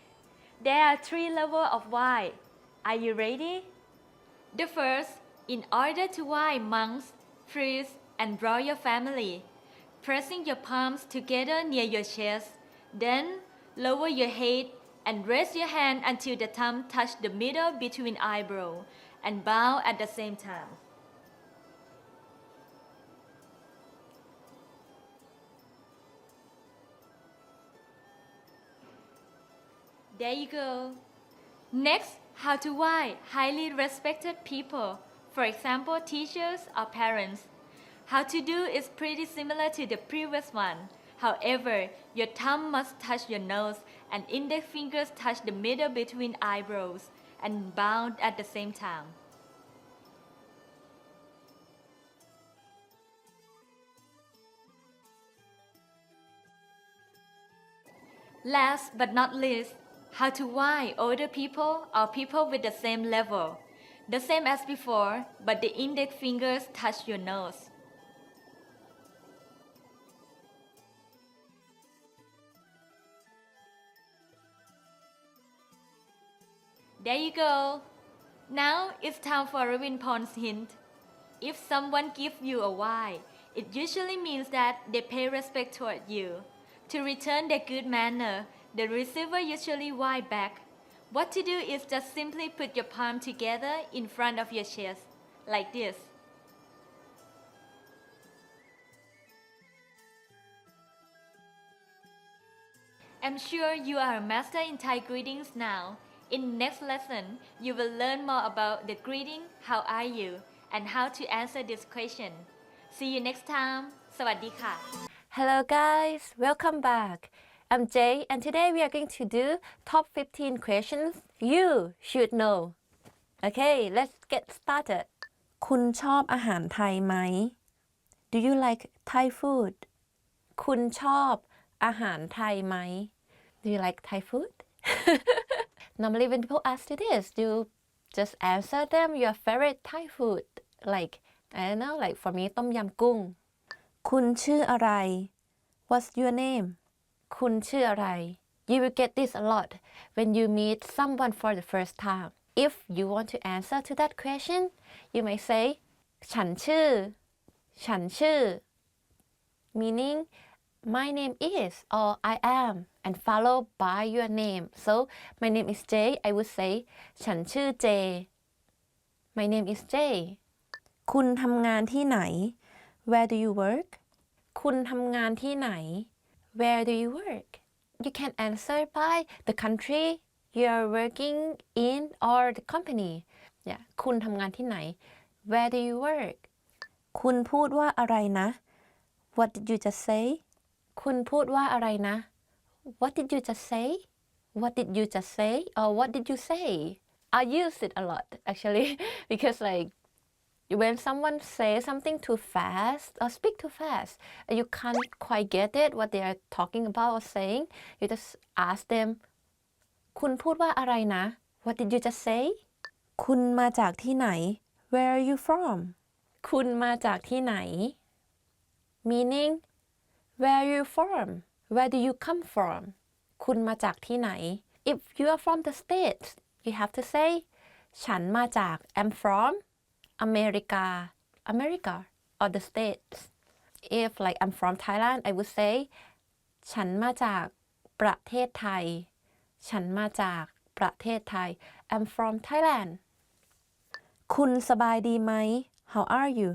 S1: There are 3 levels of why. Are you ready? The first, in order to why monks, priests, and royal family, pressing your palms together near your chest, then lower your head and raise your hand until the thumb touch the middle between eyebrow and bow at the same time. There you go. Next, how to why highly respected people, for example, teachers or parents. How to do is pretty similar to the previous one. However, your thumb must touch your nose and index fingers touch the middle between eyebrows and bow at the same time. Last but not least, how to why older people or people with the same level. The same as before, but the index fingers touch your nose. There you go. Now it's time for Rawinporn's hint. If someone gives you a why, it usually means that they pay respect toward you. To return their good manner, the receiver usually why back. What to do is just simply put your palm together in front of your chest, like this. I'm sure you are a master in Thai greetings now. In next lesson, you will learn more about the greeting, how are you, and how to answer this question. See you next time. สวัสดีค่ะ
S7: Hello guys, welcome back. I'm Jay and today we are going to do top 15 questions you should know. Okay, let's get started. คุณชอบอาหารไทยไหม Do you like Thai food? คุณชอบอาหารไทยไหม Do you like Thai food? Normally when people ask you this, you just answer them your favorite Thai food. Like, I don't know, like for me, ต้มยำกุ้ง คุณชื่ออะไร What's your name? คุณชื่ออะไร You will get this a lot when you meet someone for the first time. If you want to answer to that question, you may say ฉันชื่อ meaning my name is or I am and followed by your name. So my name is Jay. I would say ฉันชื่อ Jay. My name is Jay. คุณทำงานที่ไหน Where do you work? คุณทำงานที่ไหน Where do you work? You can answer by the country you are working in or the company. Yeah. คุณทำงานที่ไหน Where do you work? คุณพูดว่าอะไรนะ What did you just say? คุณพูดว่าอะไรนะ What did you just say? What did you just say? Or what did you say? I use it a lot actually because like when someone says something too fast or speak too fast and you can't quite get it what they are talking about or saying, you just ask them คุณพูดว่าอะไรนะ What did you just say? คุณมาจากที่ไหน Where are you from? คุณมาจากที่ไหน meaning where you from where do you come from คุณมาจากที่ไหน if you are from the States you have to say ฉันมาจาก I'm from America or the States if like I'm from Thailand I would say ฉันมาจากประเทศไทยฉันมาจากประเทศไทย I'm from Thailand คุณสบายดีไหม How are you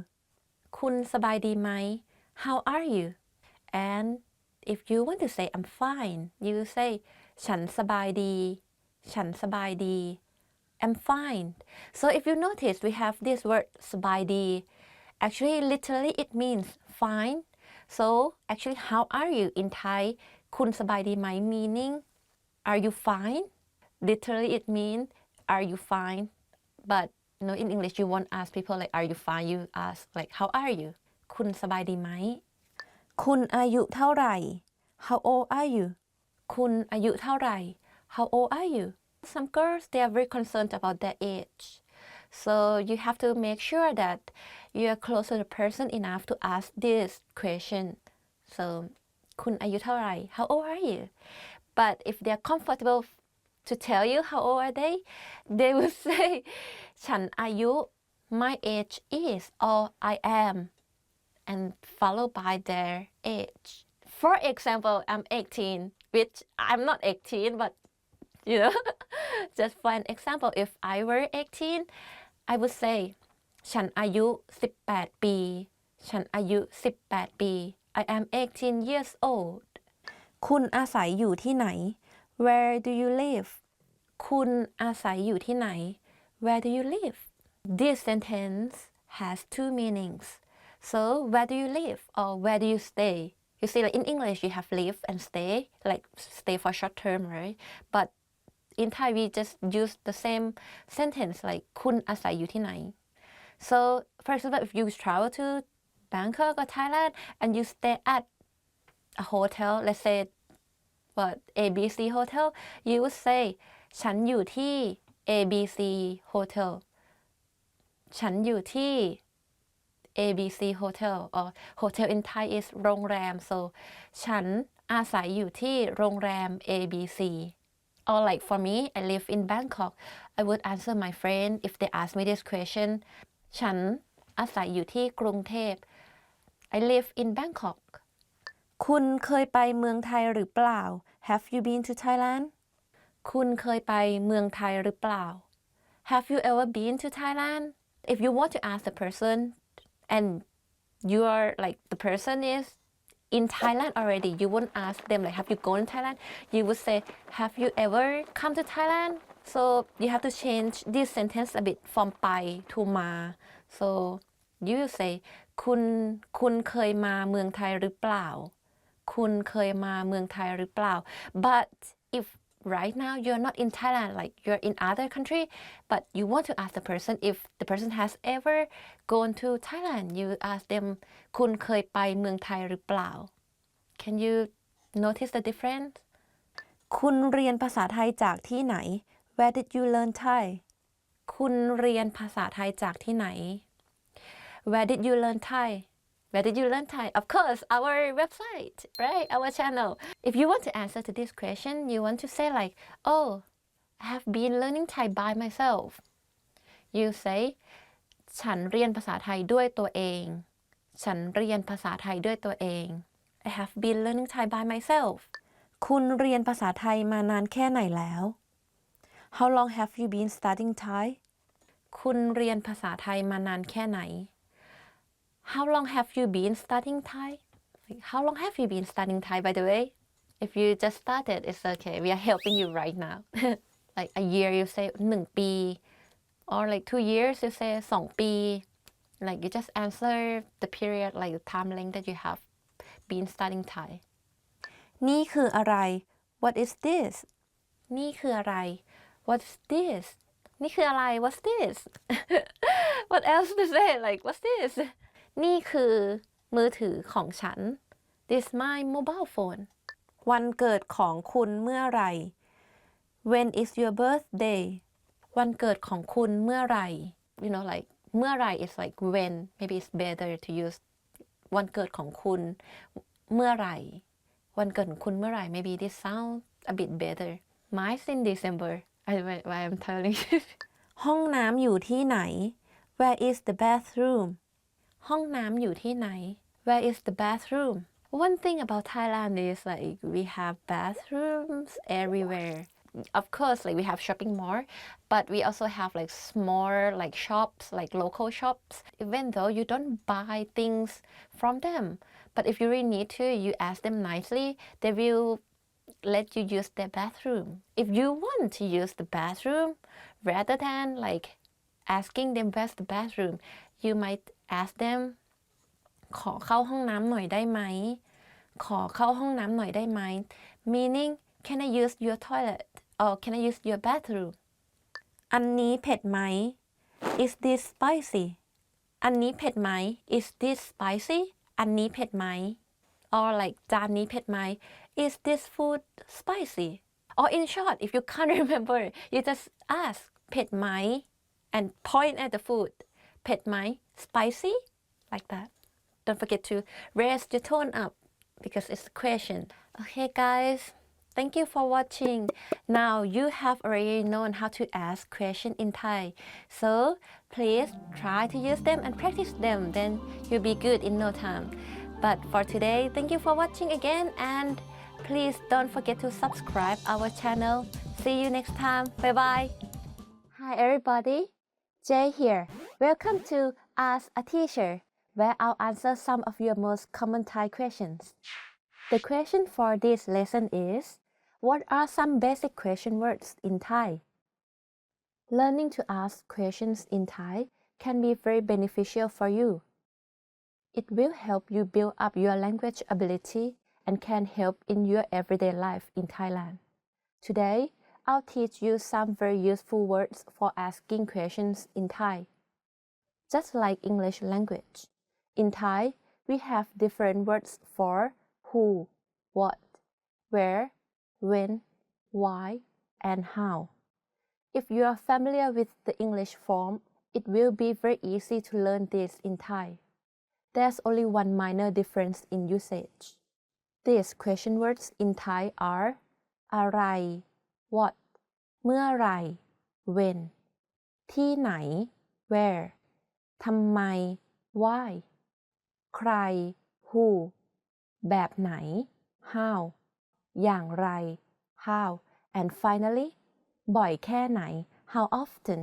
S7: คุณสบายดีไหม How are you and if you want to say I'm fine you say ฉันสบายดีฉันสบายดี I'm fine so if you notice we have this word สบายดี actually literally it means fine so actually how are you in Thai คุณสบายดีไหม meaning are you fine literally it means are you fine but in English you won't ask people like are you fine you ask like how are you คุณสบายดีไหมคุณอายุเท่าไหร่ how old are you คุณอายุเท่าไหร่ how old are you some girls they are very concerned about their age so you have to make sure that you are close to the person enough to ask this question so คุณอายุเท่าไหร่ how old are you but if they are comfortable to tell you how old are they will say ฉันอายุ my age is or I am and followed by their age for example I'm 18 which I'm not 18 but just for an example if I were 18 I would say ฉันอายุ18ปีฉันอายุ18ปี I am 18 years old คุณอาศัยอยู่ที่ไหน Where do you live คุณอาศัยอยู่ที่ไหน Where do you live This sentence has two meanings so where do you live or where do you stay You see like in English you have live and stay like stay for short term right but in Thai we just use the same sentence like คุณอาศัยอยู่ที่ไหน so for example if you travel to Bangkok or Thailand and you stay at a hotel let's say what ABC hotel you would say ฉันอยู่ที่ ABC hotel ฉันอยู่ที่ ABC hotel or hotel in Thai is โรงแรม so ฉันอาศัยอยู่ที่โรงแรม ABC or like for me I live in Bangkok I would answer my friend if they ask me this question ฉันอาศัยอยู่ที่กรุงเทพ I live in Bangkok คุณเคยไปเมืองไทยหรือเปล่า Have you been to Thailand คุณเคยไปเมืองไทยหรือเปล่า Have you ever been to Thailand if you want to ask the person and you are like the person is in Thailand already you won't ask them like have you gone to Thailand you would say have you ever come to Thailand so you have to change this sentence a bit from ไป to มา so you will say คุณเคยมาเมืองไทยหรือเปล่าคุณเคยมาเมืองไทยหรือเปล่า but if right now you're not in Thailand like you're in other country but you want to ask the person if the person has ever gone to Thailand you ask them คุณเคยไปเมืองไทยหรือเปล่า Can you notice the difference คุณเรียนภาษาไทยจากที่ไหน Where did you learn Thai คุณเรียนภาษาไทยจากที่ไหน Where did you learn Thai Where did you learn Thai? Of course, our website, right? Our channel. If you want to answer to this question, you want to say like, oh, I have been learning Thai by myself. You say, ฉันเรียนภาษาไทยด้วยตัวเอง ฉันเรียนภาษาไทยด้วยตัวเอง I have been learning Thai by myself. คุณเรียนภาษาไทยมานานแค่ไหนแล้ว How long have you been studying Thai? คุณเรียนภาษาไทยมานานแค่ไหนHow long have you been studying Thai? Like, how long have you been studying Thai, by the way? If you just started, it's okay. We are helping you right now. Like a year, you say 1 ปี or like 2 years, you say 2 ปี Like you just answer the period, like the time length that you have been studying Thai. นี่คืออะไร What is this? นี่คืออะไร What's this? นี่คืออะไร What's this? What else to say? Like, what's this? นี่คือมือถือของฉัน This is my mobile phone วันเกิดของคุณเมื่อไหร่ When is your birthday วันเกิดของคุณเมื่อไหร่ like เมื่อไหร่ is like when maybe it's better to use วันเกิดของคุณเมื่อไหร่วันเกิดของคุณเมื่อไหร่ maybe this sound a bit better mine's in December why I'm telling you ห้องน้ำอยู่ที่ไหน where is the bathroom ห้องน้ำอยู่ที่ไหน where is the bathroom one thing about Thailand is like we have bathrooms everywhere of course like we have shopping mall but we also have like small like shops like local shops even though you don't buy things from them but if you really need to you ask them nicely they will let you use their bathroom if you want to use the bathroom rather than like asking them where's the bathroom you might ask them ขอเข้าห้องน้ำหน่อยได้ไหมขอเข้าห้องน้ำหน่อยได้ไหม meaning can I use your toilet or can I use your bathroom อันนี้เผ็ดไหม is this spicy อันนี้เผ็ดไหม is this spicy อันนี้เผ็ดไหม or like จานนี้เผ็ดไหม is this food spicy or in short if you can't remember you just ask เผ็ดไหม and point at the food เผ็ดไหม spicy like that don't forget to raise your tone up because it's a question okay guys thank you for watching now you have already known how to ask question in Thai so please try to use them and practice them then you'll be good in no time but for today thank you for watching again and please don't forget to subscribe our channel see you next time bye bye hi everybody Jay here welcome to Ask a Teacher where I'll answer some of your most common Thai questions the question for this lesson is what are some basic question words in Thai learning to ask questions in Thai can be very beneficial for you it will help you build up your language ability and can help in your everyday life in Thailand. Today, I'll teach you some very useful words for asking questions in Thai. Just like English language, in Thai, we have different words for who, what, where, when, why, and how. If you are familiar with the English form, it will be very easy to learn this in Thai. There's only one minor difference in usage. These question words in Thai are อะไร what เมื่อไหร่ when ที่ไหน where ทำไม why ใคร who แบบไหน how อย่างไร how and finally บ่อยแค่ไหน how often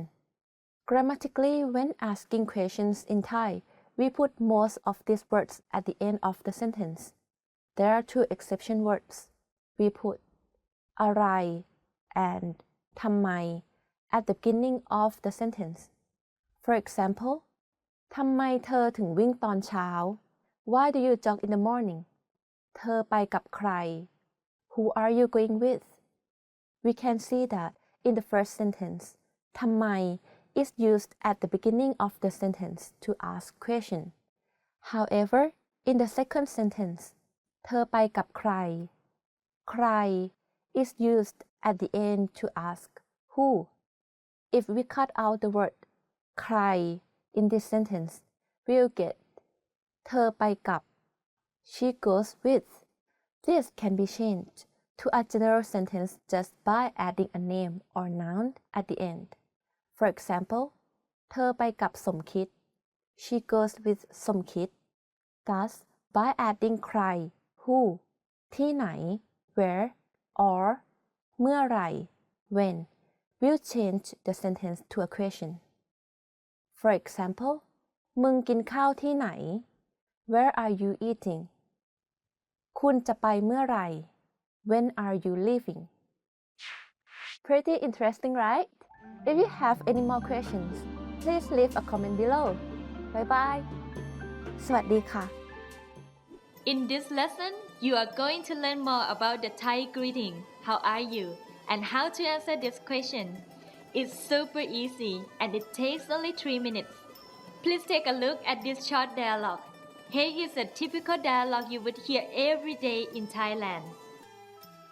S7: Grammatically when asking questions in Thai we put most of these words at the end of the sentence There are two exception words. We put อะไร and ทำไม at the beginning of the sentence. For example, ทำไมเธอถึงวิ่งตอนเช้า Why do you jog in the morning? เธอไปกับใคร Who are you going with? We can see that in the first sentence, ทำไม is used at the beginning of the sentence to ask question. However, in the second sentence, เธอไปกับใคร ใคร is used at the end to ask who. If we cut out the word ใคร in this sentence, we'll get เธอไปกับ she goes with. This can be changed to a general sentence just by adding a name or noun at the end. For example, เธอไปกับสมคิด she goes with สมคิด Thus, by adding ใครwho ที่ไหน where or เมื่อไหร่ when will change the sentence to a question. For example มึงกินข้าวที่ไหน where are you eating คุณจะไปเมื่อไหร่ when are you leaving Pretty interesting, right? If you have any more questions please leave a comment below. Bye bye สวัสดีค่ะ
S1: In this lesson, you are going to learn more about the Thai greeting, how are you, and how to answer this question. It's super easy and it takes only 3 minutes. Please take a look at this short dialogue. Here is a typical dialogue you would hear every day in Thailand.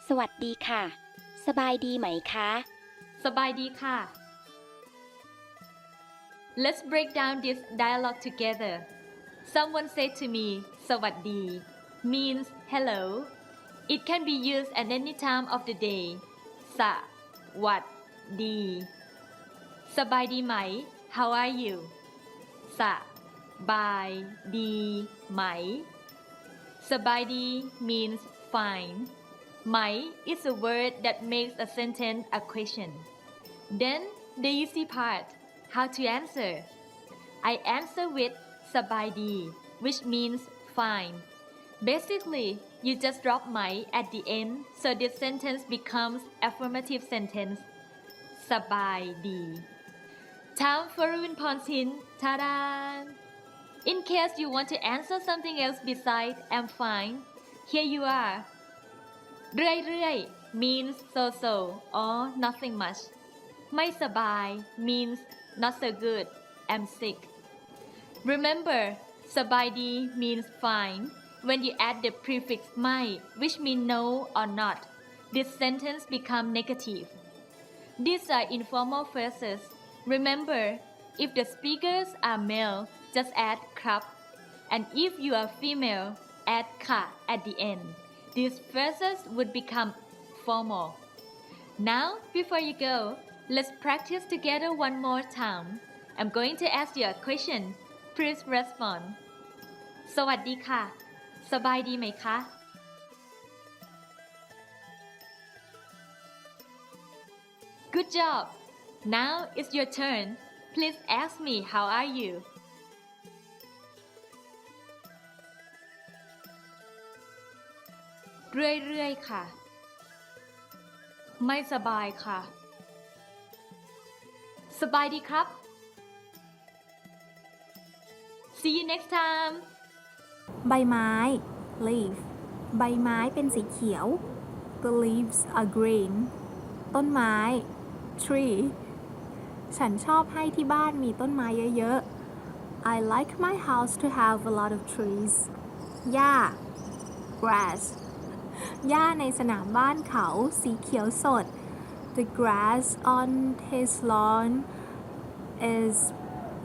S8: สวัสดีค่ะ สบายดีไหมคะ
S1: สบายดีค่ะ Let's break down this dialogue together. Someone said to me สวัสดี means hello. It can be used at any time of the day. สวัสดี สบายดีไหม How are you? สบายดีไหม สบายดี means fine. ไหม is a word that makes a sentence a question. Then the easy part, how to answer. I answer with สบายดี which means fine. Basically, you just drop ไหม at the end, so this sentence becomes affirmative sentence. สบายดี Time for Rawinporn's hint. Ta-da! In case you want to answer something else besides I'm fine, here you are. เรื่อยๆ means so-so or nothing much. ไม่สบาย means not so good. I'm sick. Remember, สบายดี means fine when you add the prefix ไม่ which means no or not. This sentence becomes negative. These are informal phrases. Remember, if the speakers are male, just add ครับ and if you are female, add ค่ะ at the end. These phrases would become formal. Now, before you go, let's practice together one more time. I'm going to ask you a question. Please respond. สวัสดีค่ะ สบายดีไหมคะ Good job. Now it's your turn. Please ask me how are you? เรื่อยๆค่ะ ไม่สบายค่ะ สบายดีครับ See you next time.
S6: ใบไม้ leaf ใบไม้เป็นสีเขียว The leaves are green ต้นไม้ tree ฉันชอบให้ที่บ้านมีต้นไม้เยอะๆ I like my house to have a lot of trees หญ้า grass หญ้าในสนามบ้านเขาสีเขียวสด The grass on his lawn is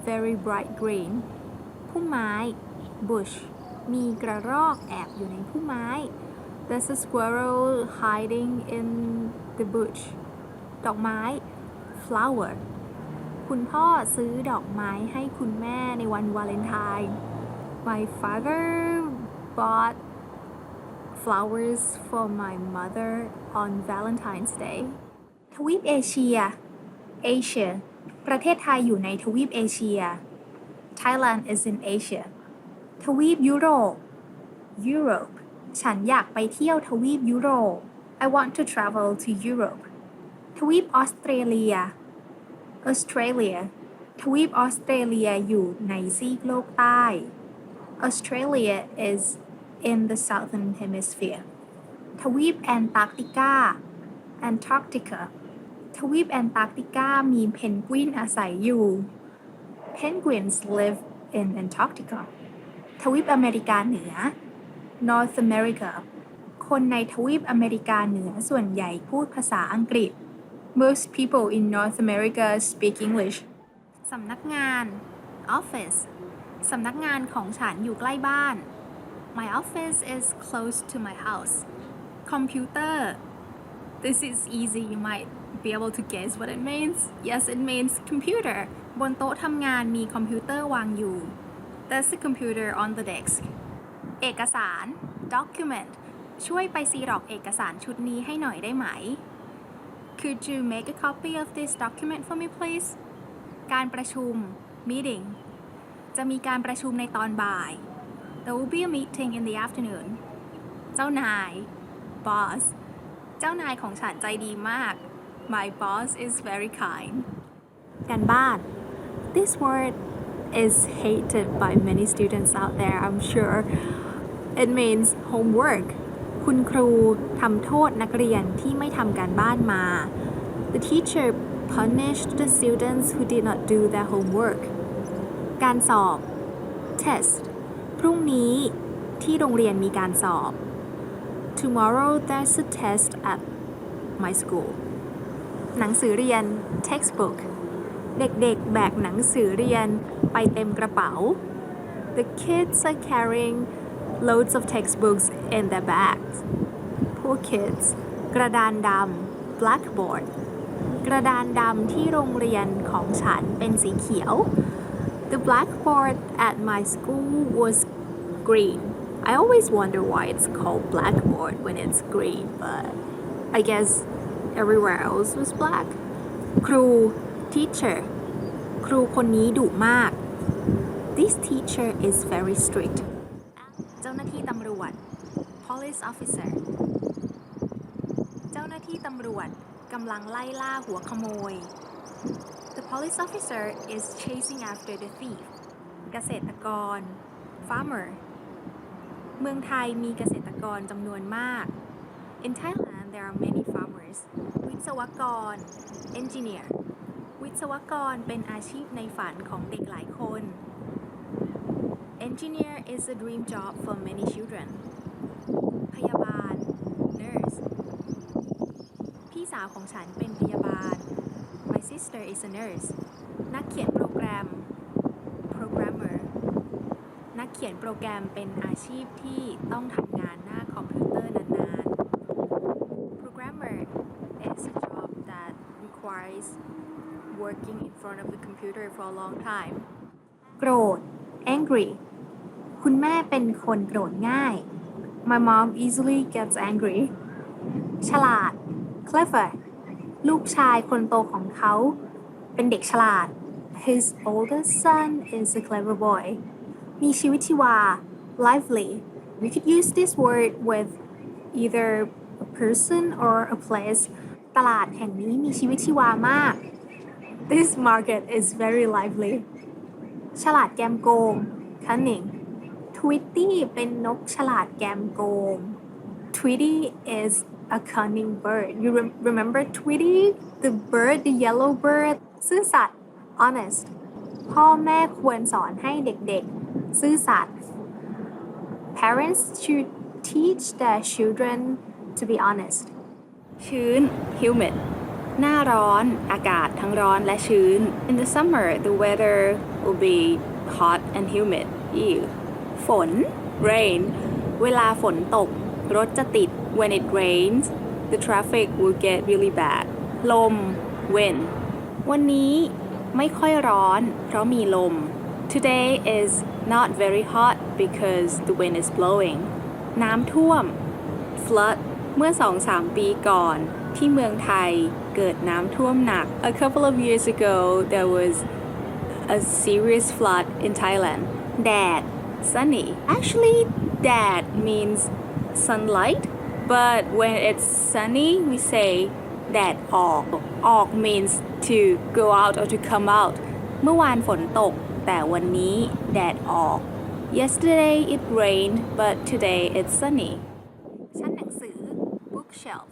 S6: very bright green พุ่มไม้ bush มีกระรอกแอบอยู่ในพุ่มไม้ There's a squirrel hiding in the bush ดอกไม้ flower คุณพ่อซื้อดอกไม้ให้คุณแม่ในวันวาเลนไทน์ My father bought flowers for my mother on Valentine's Day ทวีปเอเชีย Asia ประเทศไทยอยู่ในทวีปเอเชีย Thailand is in Asia ทวีปยุโรป Europe ฉันอยากไปเที่ยวทวีปยุโรป I want to travel to Europe ทวีปออสเตรเลีย Australia ทวีปออสเตรเลียอยู่ในซีกโลกใต้ Australia is in the southern hemisphere ทวีปแอนตาร์กติกา Antarctica ทวีปแอนตาร์กติกามีเพนกวินอาศัยอยู่ Penguins live in Antarctica ทวีปอเมริกาเหนือ North America คนในทวีปอเมริกาเหนือส่วนใหญ่พูดภาษาอังกฤษ Most people in North America speak English สำนักงาน Office สำนักงานของฉันอยู่ใกล้บ้าน My office is close to my house. Computer. This is easy. You might be able to guess what it means. Yes, it means computer. บนโต๊ะทำงานมีคอมพิวเตอร์วางอยู่ There's a computer on the desk. เอกสาร Document. ช่วยไปซีร็อกเอกสารชุดนี้ให้หน่อยได้ไหม Could you make a copy of this document for me, please? การประชุม Meeting. จะมีการประชุมในตอนบ่าย There will be a meeting in the afternoon. เจ้านาย Boss. เจ้านายของฉันใจดีมาก My boss is very kind. การบ้าน This word is hated by many students out there, I'm sure. It means homework. คุณครูทำโทษนักเรียนที่ไม่ทำการบ้านมา The teacher punished the students who did not do their homework. การสอบ Test. พรุ่งนี้ที่โรงเรียนมีการสอบ Tomorrow there's a test at my school. หนังสือเรียน Textbook. เด็กๆแบกหนังสือเรียนไปเต็มกระเป๋า The kids are carrying loads of textbooks in their bags. Poor kids กระดานดำ blackboard กระดานดำที่โรงเรียนของฉันเป็นสีเขียว The blackboard at my school was green. I always wonder why it's called blackboard when it's green, but I guess everywhere else was black. ครู teacher ครูคนนี้ดุมาก This teacher is very strict. เจ้าหน้าที่ตำรวจ police officer เจ้าหน้าที่ตำรวจกำลังไล่ล่าหัวขโมย The police officer is chasing after the thief. เกษตรกร farmer เมืองไทยมีเกษตรกรจำนวนมาก In Thailand there are many farmers. วิศวกร engineer วิศวกรเป็นอาชีพในฝันของเด็กหลายคน Engineer is a dream job for many children. พยาบาล nurse พี่สาวของฉันเป็นพยาบาล My sister is a nurse. นักเขียนโปรแกรม programmer นักเขียนโปรแกรมเป็นอาชีพที่ต้องทำงานหน้าคอมพิวเตอร์นานๆ Programmer is a job that requires working in front of the computer for a long time. โกรธ angry คุณแม่เป็นคนโกรธง่าย My mom easily gets angry. ฉลาด clever ลูกชายคนโตของเขาเป็นเด็กฉลาด His oldest son is a clever boy. มีชีวิตชีวา lively. We could use this word with either a person or a place. ตลาดแห่งนี้มีชีวิตชีวามาก This market is very lively. ฉลาดแกมโกง cunning. Tweety เป็นนกฉลาดแกมโกง Tweety is a cunning bird. You remember Tweety? The bird, the yellow bird. ซื่อสัตย์ honest. พ่อแม่ควรสอนให้เด็กๆซื่อสัตย์ Parents should teach their children to be honest. ชื้น humid. หน้าร้อนอากาศทั้งร้อนและชื้น In the summer, the weather will be hot and humid. Ew. ฝน rain. เวลาฝนตกรถจะติด When it rains, the traffic will get really bad. ลม wind. วันนี้ไม่ค่อยร้อนเพราะมีลม Today is not very hot because the wind is blowing. น้ำท่วม flood. เมื่อ 2-3 ปีก่อนที่เมืองไทยเกิดน้ำท่วมหนัก A couple of years ago there was a serious flood in Thailand. แดด sunny. Actually, แดด means sunlight, but when it's sunny we say แดดออก ออก means to go out or to come out. เมื่อวานฝนตกแต่วันนี้แดดออก Yesterday it rained, but today it's sunny. ชั้นหนังสือ bookshelf.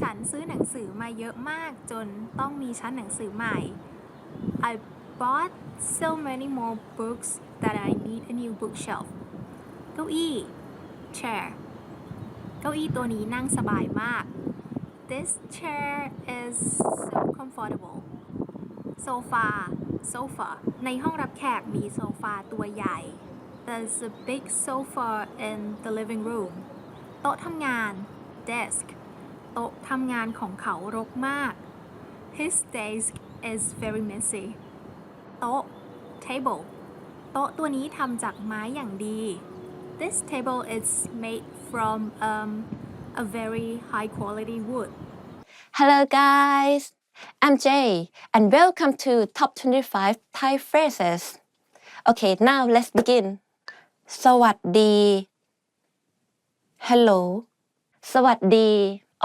S6: ฉันซื้อหนังสือมาเยอะมากจนต้องมีชั้นหนังสือใหม่ I bought so many more books that I need a new bookshelf. เก้าอี้ chair. เก้าอี้ตัวนี้นั่งสบายมาก This chair is so comfortable. Sofa, sofa. ในห้องรับแขกมีโซฟาตัวใหญ่ There's a big sofa in the living room. โต๊ะทำงาน desk. โต๊ะทำงานของเขารกมาก His desk is very messy. โต๊ะ table. โต๊ะตัวนี้ทำจากไม้อย่างดี This table is made from a very high quality wood.
S7: Hello guys, I'm Jay and welcome to Top 25 Thai Phrases. Okay, now let's begin. สวัสดี Hello. สวัสดี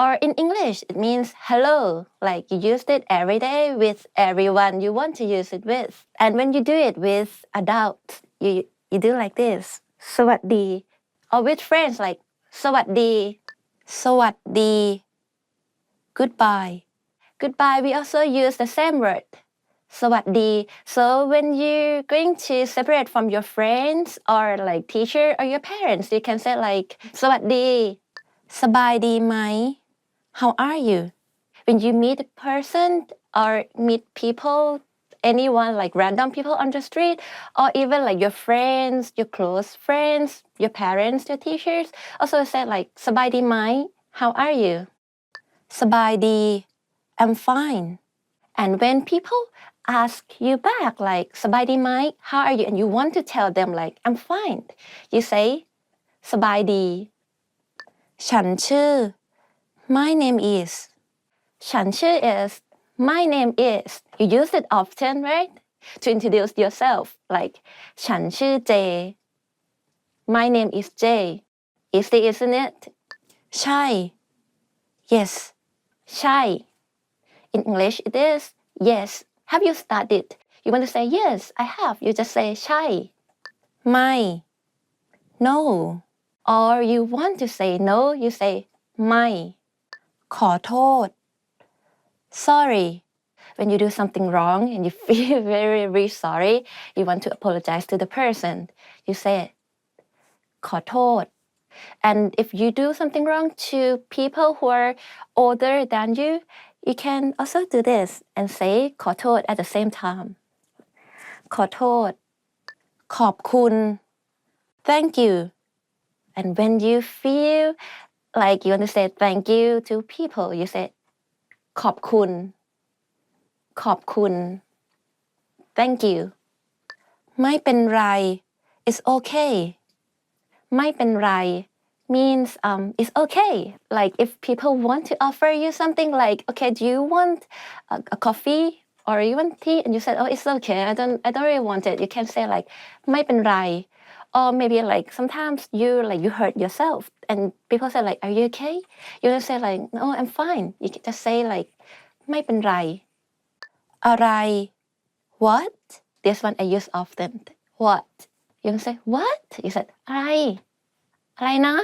S7: or in English it means hello, like you use it every day with everyone you want to use it with. And when you do it with adults, you do like this. สวัสดี or with friends like สวัสดี สวัสดี Goodbye. Goodbye, we also use the same word. สวัสดี So when you're going to separate from your friends or like teacher or your parents, you can say like สวัสดี สบายดีไหม How are you? When you meet a person or meet people anyone, like random people on the street, or even like your friends, your close friends, your parents, your teachers. Also say like สบายดีไหม how are you สบายดี I'm fine. And when people ask you back like สบายดีไหม how are you, and you want to tell them like I'm fine, you say สบายดี ฉันชื่อ my name is ฉันชื่อ is my name is. You use it often, right? To introduce yourself like ฉันชื่อ J. My name is J. Easy, isn't it? ใช่ Yes. ใช่ In English it is yes. Have you studied? You want to say yes, I have. You just say ใช่ ไม่ No. Or you want to say no, you say ไม่ ขอโทษ Sorry. When you do something wrong and you feel very, very sorry, you want to apologize to the person. You say ขอโทษ And if you do something wrong to people who are older than you, you can also do this and say ขอโทษ at the same time. ขอโทษ ขอบคุณ Thank you. And when you feel like you want to say thank you to people, you say ขอบคุณ ขอบคุณ Thank you. ไม่เป็นไร It's okay. ไม่เป็นไร means it's okay. Like if people want to offer you something like, okay, do you want a coffee or you want tea? And you said, oh, it's okay. I don't really want it. You can say like ไม่เป็นไร or maybe like sometimes you hurt yourself and people say like, are you okay? You don't say like, no, I'm fine. You can just say like ไม่เป็นไร อะไร What? This one I use often. What? You don't say what? You said อะไร อะไรนะ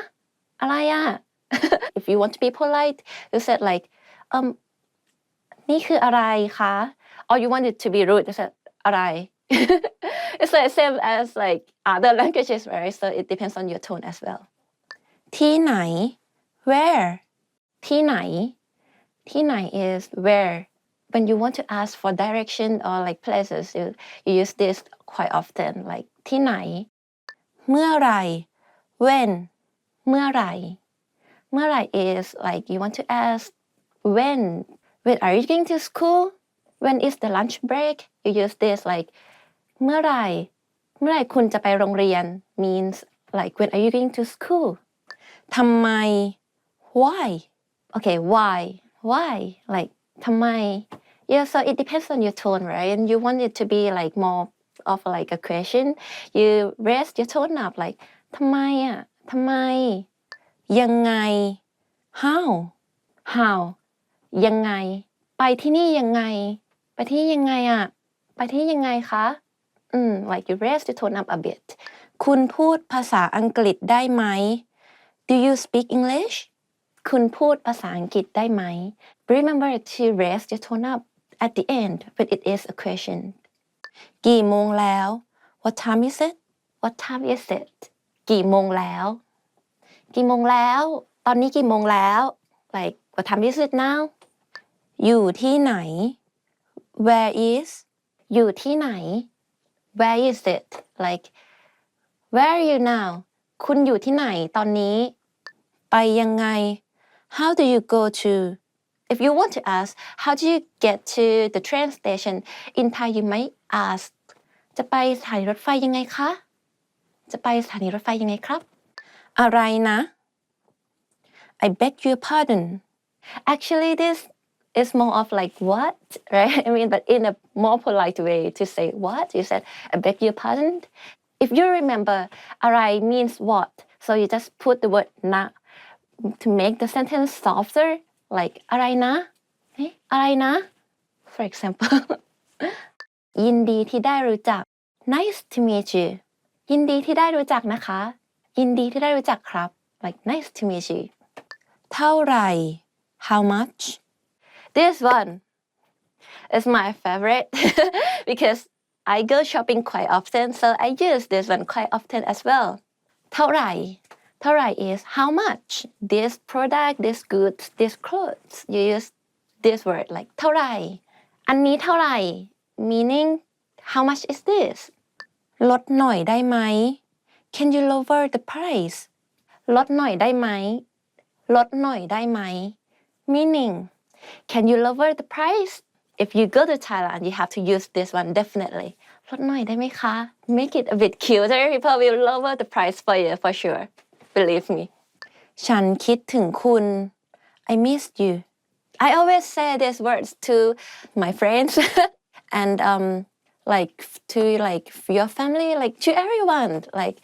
S7: อะไรอะ If you want to be polite, you said like นี่คืออะไรคะ or you want it to be rude, you said อะไร It's the same as like other languages, right? So it depends on your tone as well. ที่ไหน Where? ที่ไหน ที่ไหน is where. When you want to ask for direction or like places, you use this quite often, like ที่ไหน เมื่อไหร่ When? เมื่อไหร่ เมื่อไหร่ is like you want to ask when. When are you going to school? When is the lunch break? You use this like เมื่อไหร่ เมื่อไหร่คุณจะไปโรงเรียน means like when are you going to school? ทำไม Why? Okay, why? Like ทำไม Yeah, so it depends on your tone, right? And you want it to be like more of like a question. You raise your tone up like ทำไมอะทำไม ยังไง How? ยังไง ไปที่นี่ยังไง ไปที่นี่ยังไงอะไปที่นี่ยังไงคะ like you raise the tone up a bit. คุณพูดภาษาอังกฤษได้ไหม Do you speak English? คุณพูดภาษาอังกฤษได้ไหม Remember to raise your tone up at the end when it is a question. กี่โมงแล้ว What time is it? What time is it? กี่โมงแล้ว กี่โมงแล้ว ตอนนี้กี่โมงแล้ว like what time is it now? อยู่ที่ไหน Where is? อยู่ที่ไหน Where is it? Like where are you now? คุณอยู่ที่ไหนตอนนี้ ไปยังไง How do you go to? If you want to ask, how do you get to the train station? In Thai, you might ask, จะไปสถานีรถไฟยังไงคะ จะไปสถานีรถไฟยังไงครับ อะไรนะ I beg your pardon. Actually, this is more of like what, right? I mean, but in a more polite way to say what. You said, I beg your pardon. If you remember, อะไร means what. So you just put the word นะ to make the sentence softer. Like อะไรนะ อะไรนะ For example. ยินดีที่ได้รู้จัก Nice to meet you. ยินดีที่ได้รู้จักนะคะ ยินดีที่ได้รู้จักครับ Like nice to meet you. เท่าไหร่ How much? This one is my favorite because I go shopping quite often, so I use this one quite often as well. เท่าไหร่ เท่าไหร่ is how much. This product, this goods, this clothes. You use this word like เท่าไหร่ อันนี้เท่าไหร่ meaning how much is this ลดหน่อยได้ไหม Can you lower the price ลดหน่อยได้ไหมลดหน่อยได้ไหม meaning can you lower the price if you go to Thailand you have to use this one definitely ลดหน่อยได้ไหมคะ make it a bit cuter people will lower the price for you for sure believe me ฉันคิดถึงคุณ I missed you I always say these words to my friends and like to like your family like to everyone like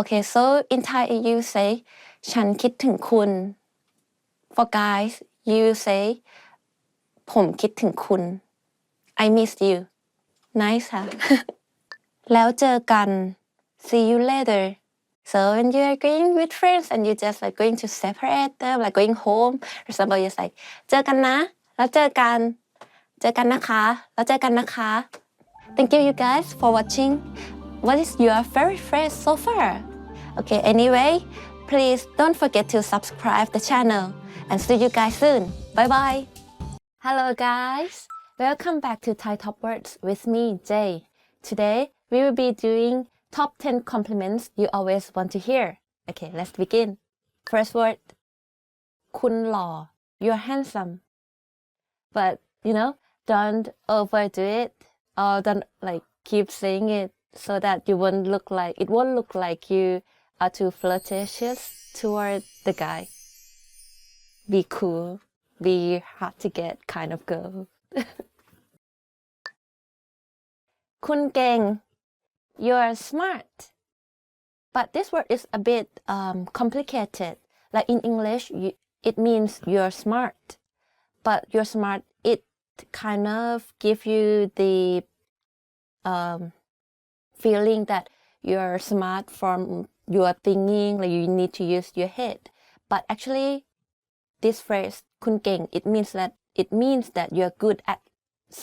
S7: okay so in Thai you say ฉันคิดถึงคุณ for guys you say ผมคิดถึงคุณ I miss you nice ค่ะ แล้วเจอกัน see you later so when you are going with friends and you just like going to separate them like going home or somebody is like เจอกันนะแล้วเจอกันนะคะแล้วเจอกันนะคะ Thank you guys for watching what is your favorite phrase so far okay anyway please don't forget to subscribe the channel and see you guys soon bye bye hello guys welcome back to Thai Top Words with me Jay today we will be doing top 10 compliments you always want to hear okay let's begin first word คุณหล่อ you're handsome but you know don't overdo it or don't like keep saying it so that you won't look like it won't look like you are too flirtatious toward the guy be cool be hard to get kind of girl คุณเก่ง you're smart but this word is a bit complicated like in English it means you're smart but you're smart it kind of give you the feeling that you're smart from your thinking like you need to use your head but actually this phrase คุณเก่ง it means that you're good at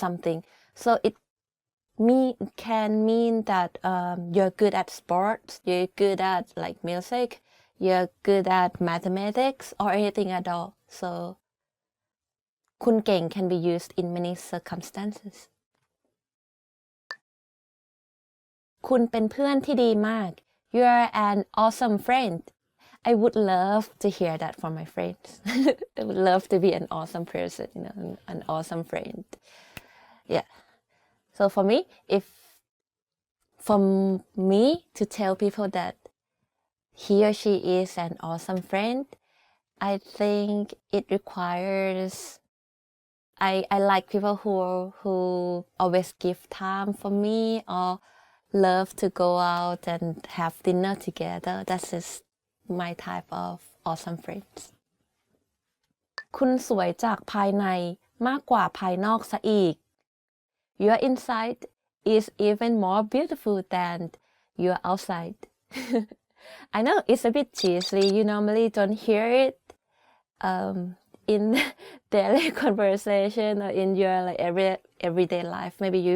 S7: something so it can mean that you're good at sports you're good at like music you're good at mathematics or anything at all so คุณเก่ง can be used in many circumstances คุณเป็นเพื่อนที่ดีมาก you're an awesome friend I would love to hear that from my friends I would love to be an awesome person you know an awesome friend yeah so for me to tell people that he or she is an awesome friend I think it requires I like people who always give time for me or love to go out and have dinner together that's just my type of awesome friends คุณสวยจากภายในมากกว่าภายนอกซะอีก Your inside is even more beautiful than your outside I know it's a bit cheesy you normally don't hear it in daily conversation or in your like everyday life maybe you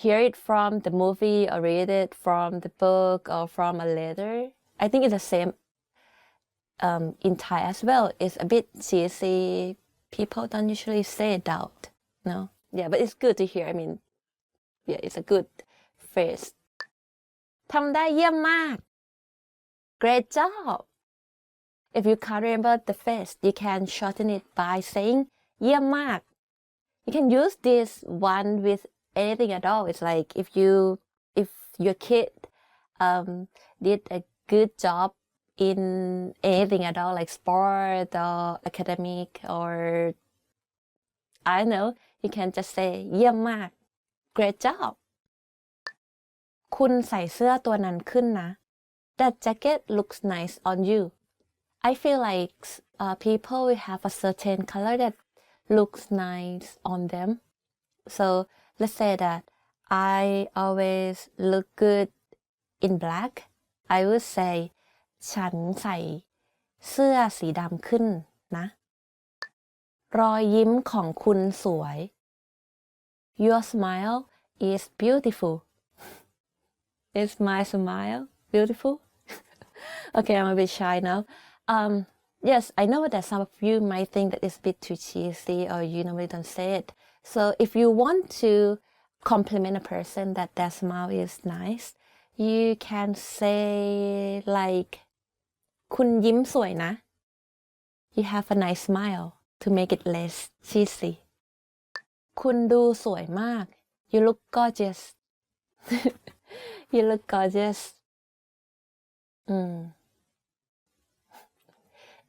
S7: hear it from the movie or read it from the book or from a letter I think it's the same in Thai as well it's a bit cheesy people don't usually say it out no yeah but it's good to hear I mean yeah it's a good phrase ทำได้เยี่ยมมาก great job if you can't remember the phrase you can shorten it by saying เยี่ยมมาก you can use this one with anything at all it's like if your kid did a good job in anything at all like sport or academic or I don't know you can just say เยี่ยมมาก great job คุณใส่เสื้อตัวนั้นขึ้นนะ that jacket looks nice on you I feel like people will have a certain color that looks nice on them so let's say that I always look good in black I would say ฉันใส่เสื้อสีดำขึ้นนะรอยยิ้มของคุณสวย Your smile is beautiful Is my smile beautiful okay I'm a bit shy now yes I know that some of you might think that it's a bit too cheesy or you normally don't say it so if you want to compliment a person that their smile is nice, you can say like คุณยิ้มสวยนะ You have a nice smile to make it less cheesy คุณดูสวยมาก You look gorgeous You look gorgeous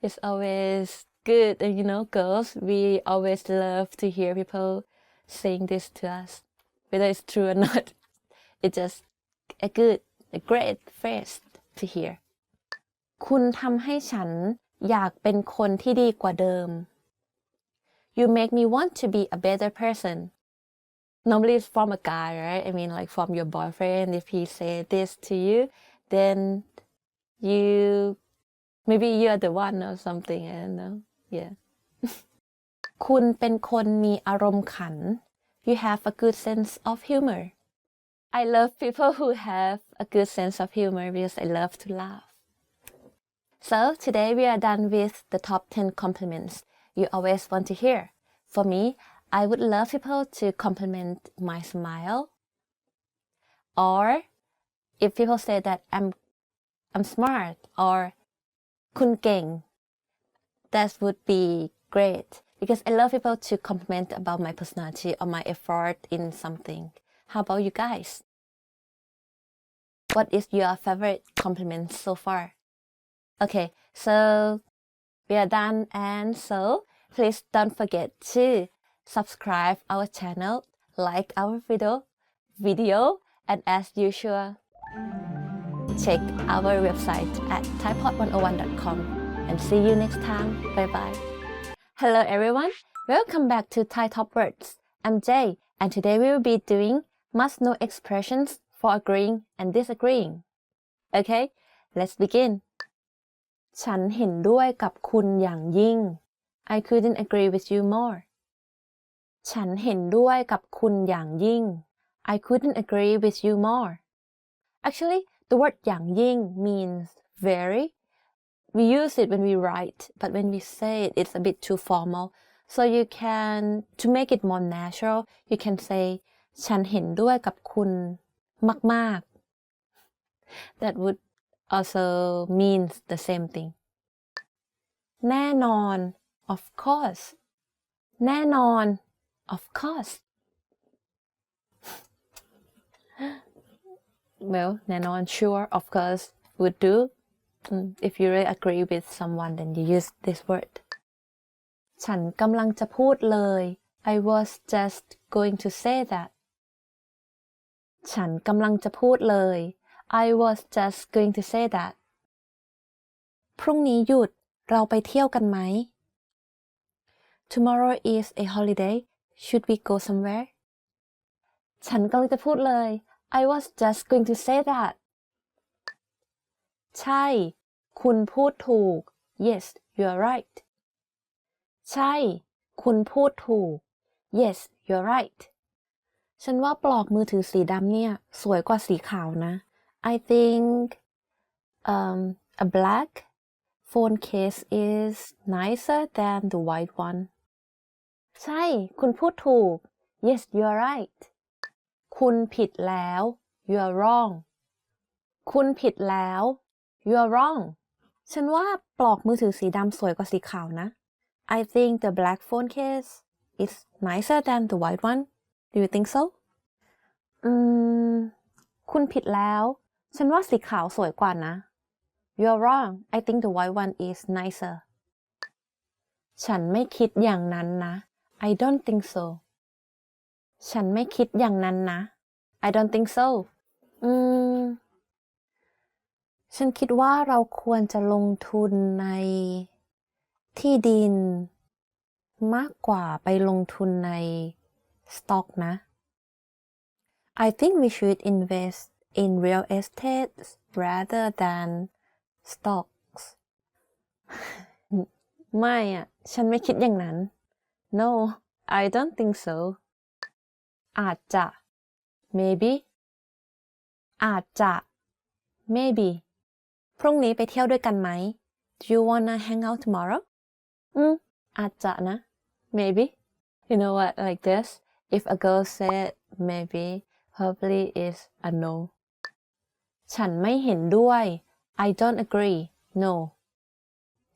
S7: It's always good and girls we always love to hear people saying this to us whether it's true or not it's just a great phrase to hear คุณทำให้ฉันอยากเป็นคนที่ดีกว่าเดิม You make me want to be a better person Normally it's from a guy, right? I mean like from your boyfriend if he say this to you then maybe you're the one or something I don't know yeah คุณเป็นคนมีอารมณ์ขัน You have a good sense of humor I love people who have a good sense of humor because I love to laugh So today we are done with the top 10 compliments you always want to hear For me I would love people to compliment my smile or if people say that I'm smart or คุณเก่ง that would be great because I love people to compliment about my personality or my effort in something. How about you guys? What is your favorite compliment so far? Okay, so we are done and so please don't forget to subscribe our channel, like our video and as usual check our website at thaipod101.com and see you next time. Bye bye. Hello everyone. Welcome back to Thai Top Words. I'm Jay and today we will be doing must know expressions for agreeing and disagreeing. Okay, let's begin. ฉันเห็นด้วยกับคุณอย่างยิ่ง I couldn't agree with you more. ฉันเห็นด้วยกับคุณอย่างยิ่ง I couldn't agree with you more. Actually, the word อย่างยิ่ง means very. We use it when we write, but when we say it, it's a bit too formal. So you can, to make it more natural, you can say ฉันเห็นด้วยกับคุณมากๆ That would also means the same thing. แน่นอน of course. แน่นอน of course. Well, แน่นอน sure, of course would do. If you really agree with someone, then you use this word. ฉันกำลังจะพูดเลย I was just going to say that. ฉันกำลังจะพูดเลย I was just going to say that. พรุ่งนี้หยุด เราไปเที่ยวกันไหม Tomorrow is a holiday. Should we go somewhere? ฉันกำลังจะพูดเลย I was just going to say that. ใช่ คุณพูดถูก Yes, you're right. ใช่ คุณพูดถูก Yes, you're right. ฉันว่าปลอกมือถือสีดำเนี่ยสวยกว่าสีขาวนะ I think a black phone case is nicer than the white one. ใช่ คุณพูดถูก Yes, you're right. คุณผิดแล้ว You're wrong. คุณผิดแล้ว You're wrong. ฉันว่าปลอกมือถือสีดำสวยกว่าสีขาวนะ I think the black phone case is nicer than the white one. Do you think so? คุณผิดแล้ว ฉันว่าสีขาวสวยกว่านะ You're wrong. I think the white one is nicer. ฉันไม่คิดอย่างนั้นนะ I don't think so. ฉันไม่คิดอย่างนั้นนะ I don't think so. ฉันคิดว่าเราควรจะลงทุนในที่ดินมากกว่าไปลงทุนในสต็อกนะ I think we should invest in real estate rather than stocks ไม่อะฉันไม่คิดอย่างนั้น No, I don't think so. อาจจะ maybe อาจจะ maybe พรุ่งนี้ไปเที่ยวด้วยกันไหม Do you wanna hang out tomorrow? อาจจะนะ maybe. You know what, like this, if a girl said maybe probably is a no ฉันไม่เห็นด้วย I don't agree no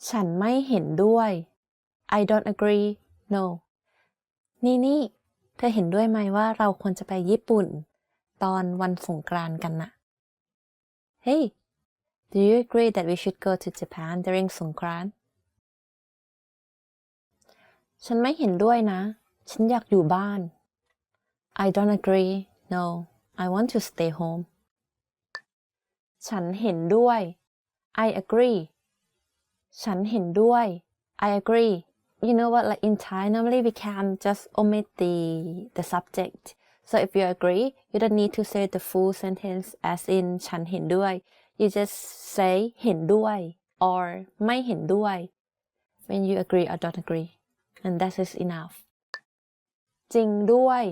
S7: ฉันไม่เห็นด้วย I don't agree no นี่เธอเห็นด้วยไหมว่าเราควรจะไปญี่ปุ่นตอนวันสงกรานต์กันนะ Hey do you agree that we should go to Japan during สงกรานต์ฉันไม่เห็นด้วยนะฉันอยากอยู่บ้าน I don't agree no I want to stay home ฉันเห็นด้วย I agree ฉันเห็นด้วย I agree you know what like in Thai normally we can just omit the subject so if you agree you don't need to say the full sentence as in ฉันเห็นด้วย you just say เห็นด้วย or ไม่เห็นด้วย when you agree or don't agree and that is enough จริงด้วย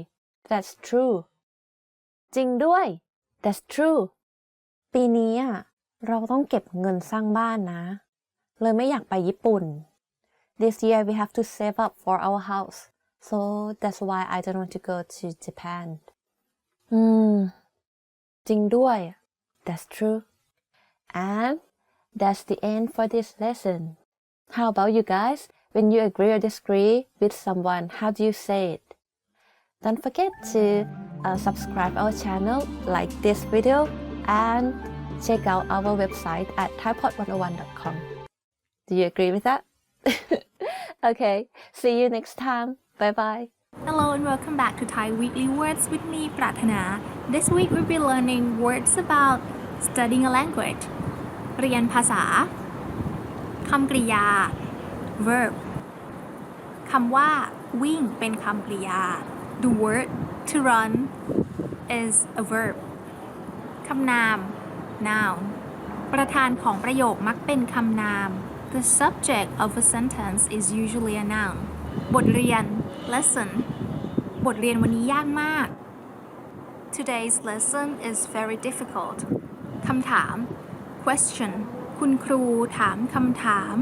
S7: that's true จริงด้วย that's true ปีนี้เราต้องเก็บเงินสร้างบ้านนะเลยไม่อยากไปญี่ปุ่น This year we have to save up for our house so that's why I don't want to go to Japan จริงด้วย that's true and that's the end for this lesson how about you guys when you agree or disagree with someone how do you say it don't forget to subscribe our channel like this video and check out our website at thaipod101.com do you agree with that okay see you next time bye bye
S6: Hello and welcome back to Thai Weekly Words with me ปรารถนา This week we'll be learning words about studying a language เรียนภาษาคำกริยา verb คำว่าวิ่งเป็นคำกริยา The word to run is a verb คำนาม noun ประธานของประโยคมักเป็นคำนาม The subject of a sentence is usually a noun บทเรียน lesson บทเรียนวันนี้ยากมาก Today's lesson is very difficult คำถาม question คุณครูถามคำถาม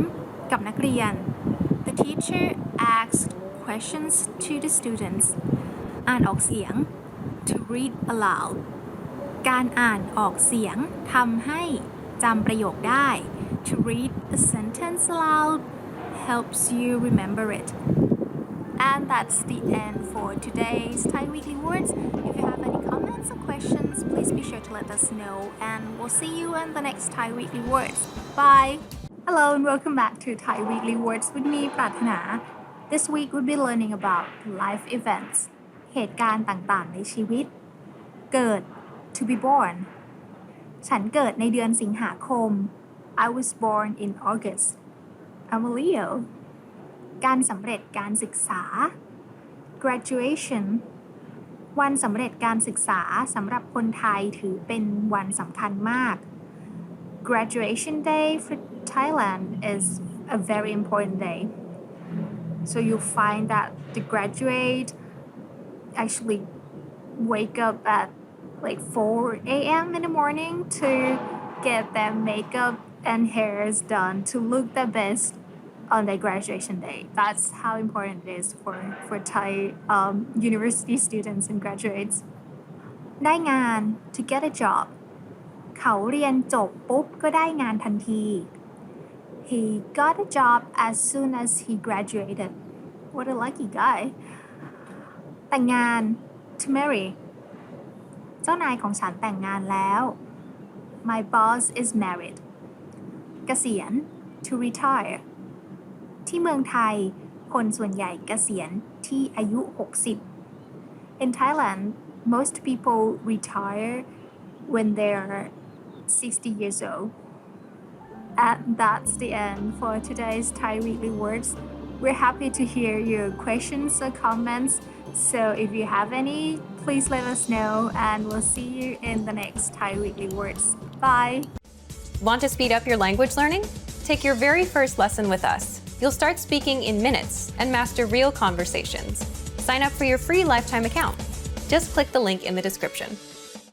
S6: กับนักเรียน The teacher asked questions to the students อ่านออกเสียง to read aloud การอ่านออกเสียงทำให้จำประโยคได้ To read a sentence aloud helps you remember it. And that's the end for today's Thai Weekly Words. If you have any comments or questions, please be sure to let us know. And we'll see you in the next Thai Weekly Words. Bye! Hello and welcome back to Thai Weekly Words with me, ปรารถนา This week we'll be learning about life events. เหตุการณ์ต่างๆในชีวิต เกิด to be born ฉันเกิดในเดือนสิงหาคม I was born in August. I'm a Leo. การสำเร็จการศึกษา graduation วันสำเร็จการศึกษาสำหรับคนไทยถือเป็นวันสำคัญมาก graduation day for Thailand is a very important day so you'll find that the graduate actually wake up at like 4 a.m. in the morning to get their makeup and hairs done to look the best on their graduation day. That's how important it is for Thai university students and graduates. ได้งาน to get a job เขาเรียนจบปุ๊บก็ได้งานทันที He got a job as soon as he graduated. What a lucky guy. แต่งงาน to marry เจ้านายของฉันแต่งงานแล้ว My boss is married. เกษียณ to retire ที่เมืองไทยคนส่วนใหญ่เกษียณที่อายุ 60 In Thailand most people retire when they're 60 years old. And that's the end for today's Thai Weekly Words. We're happy to hear your questions or comments. So if you have any, please let us know and we'll see you in the next Thai Weekly Words. Bye!
S2: Want to speed up your language learning? Take your very first lesson with us. You'll start speaking in minutes and master real conversations. Sign up for your free lifetime account. Just click the link in the description.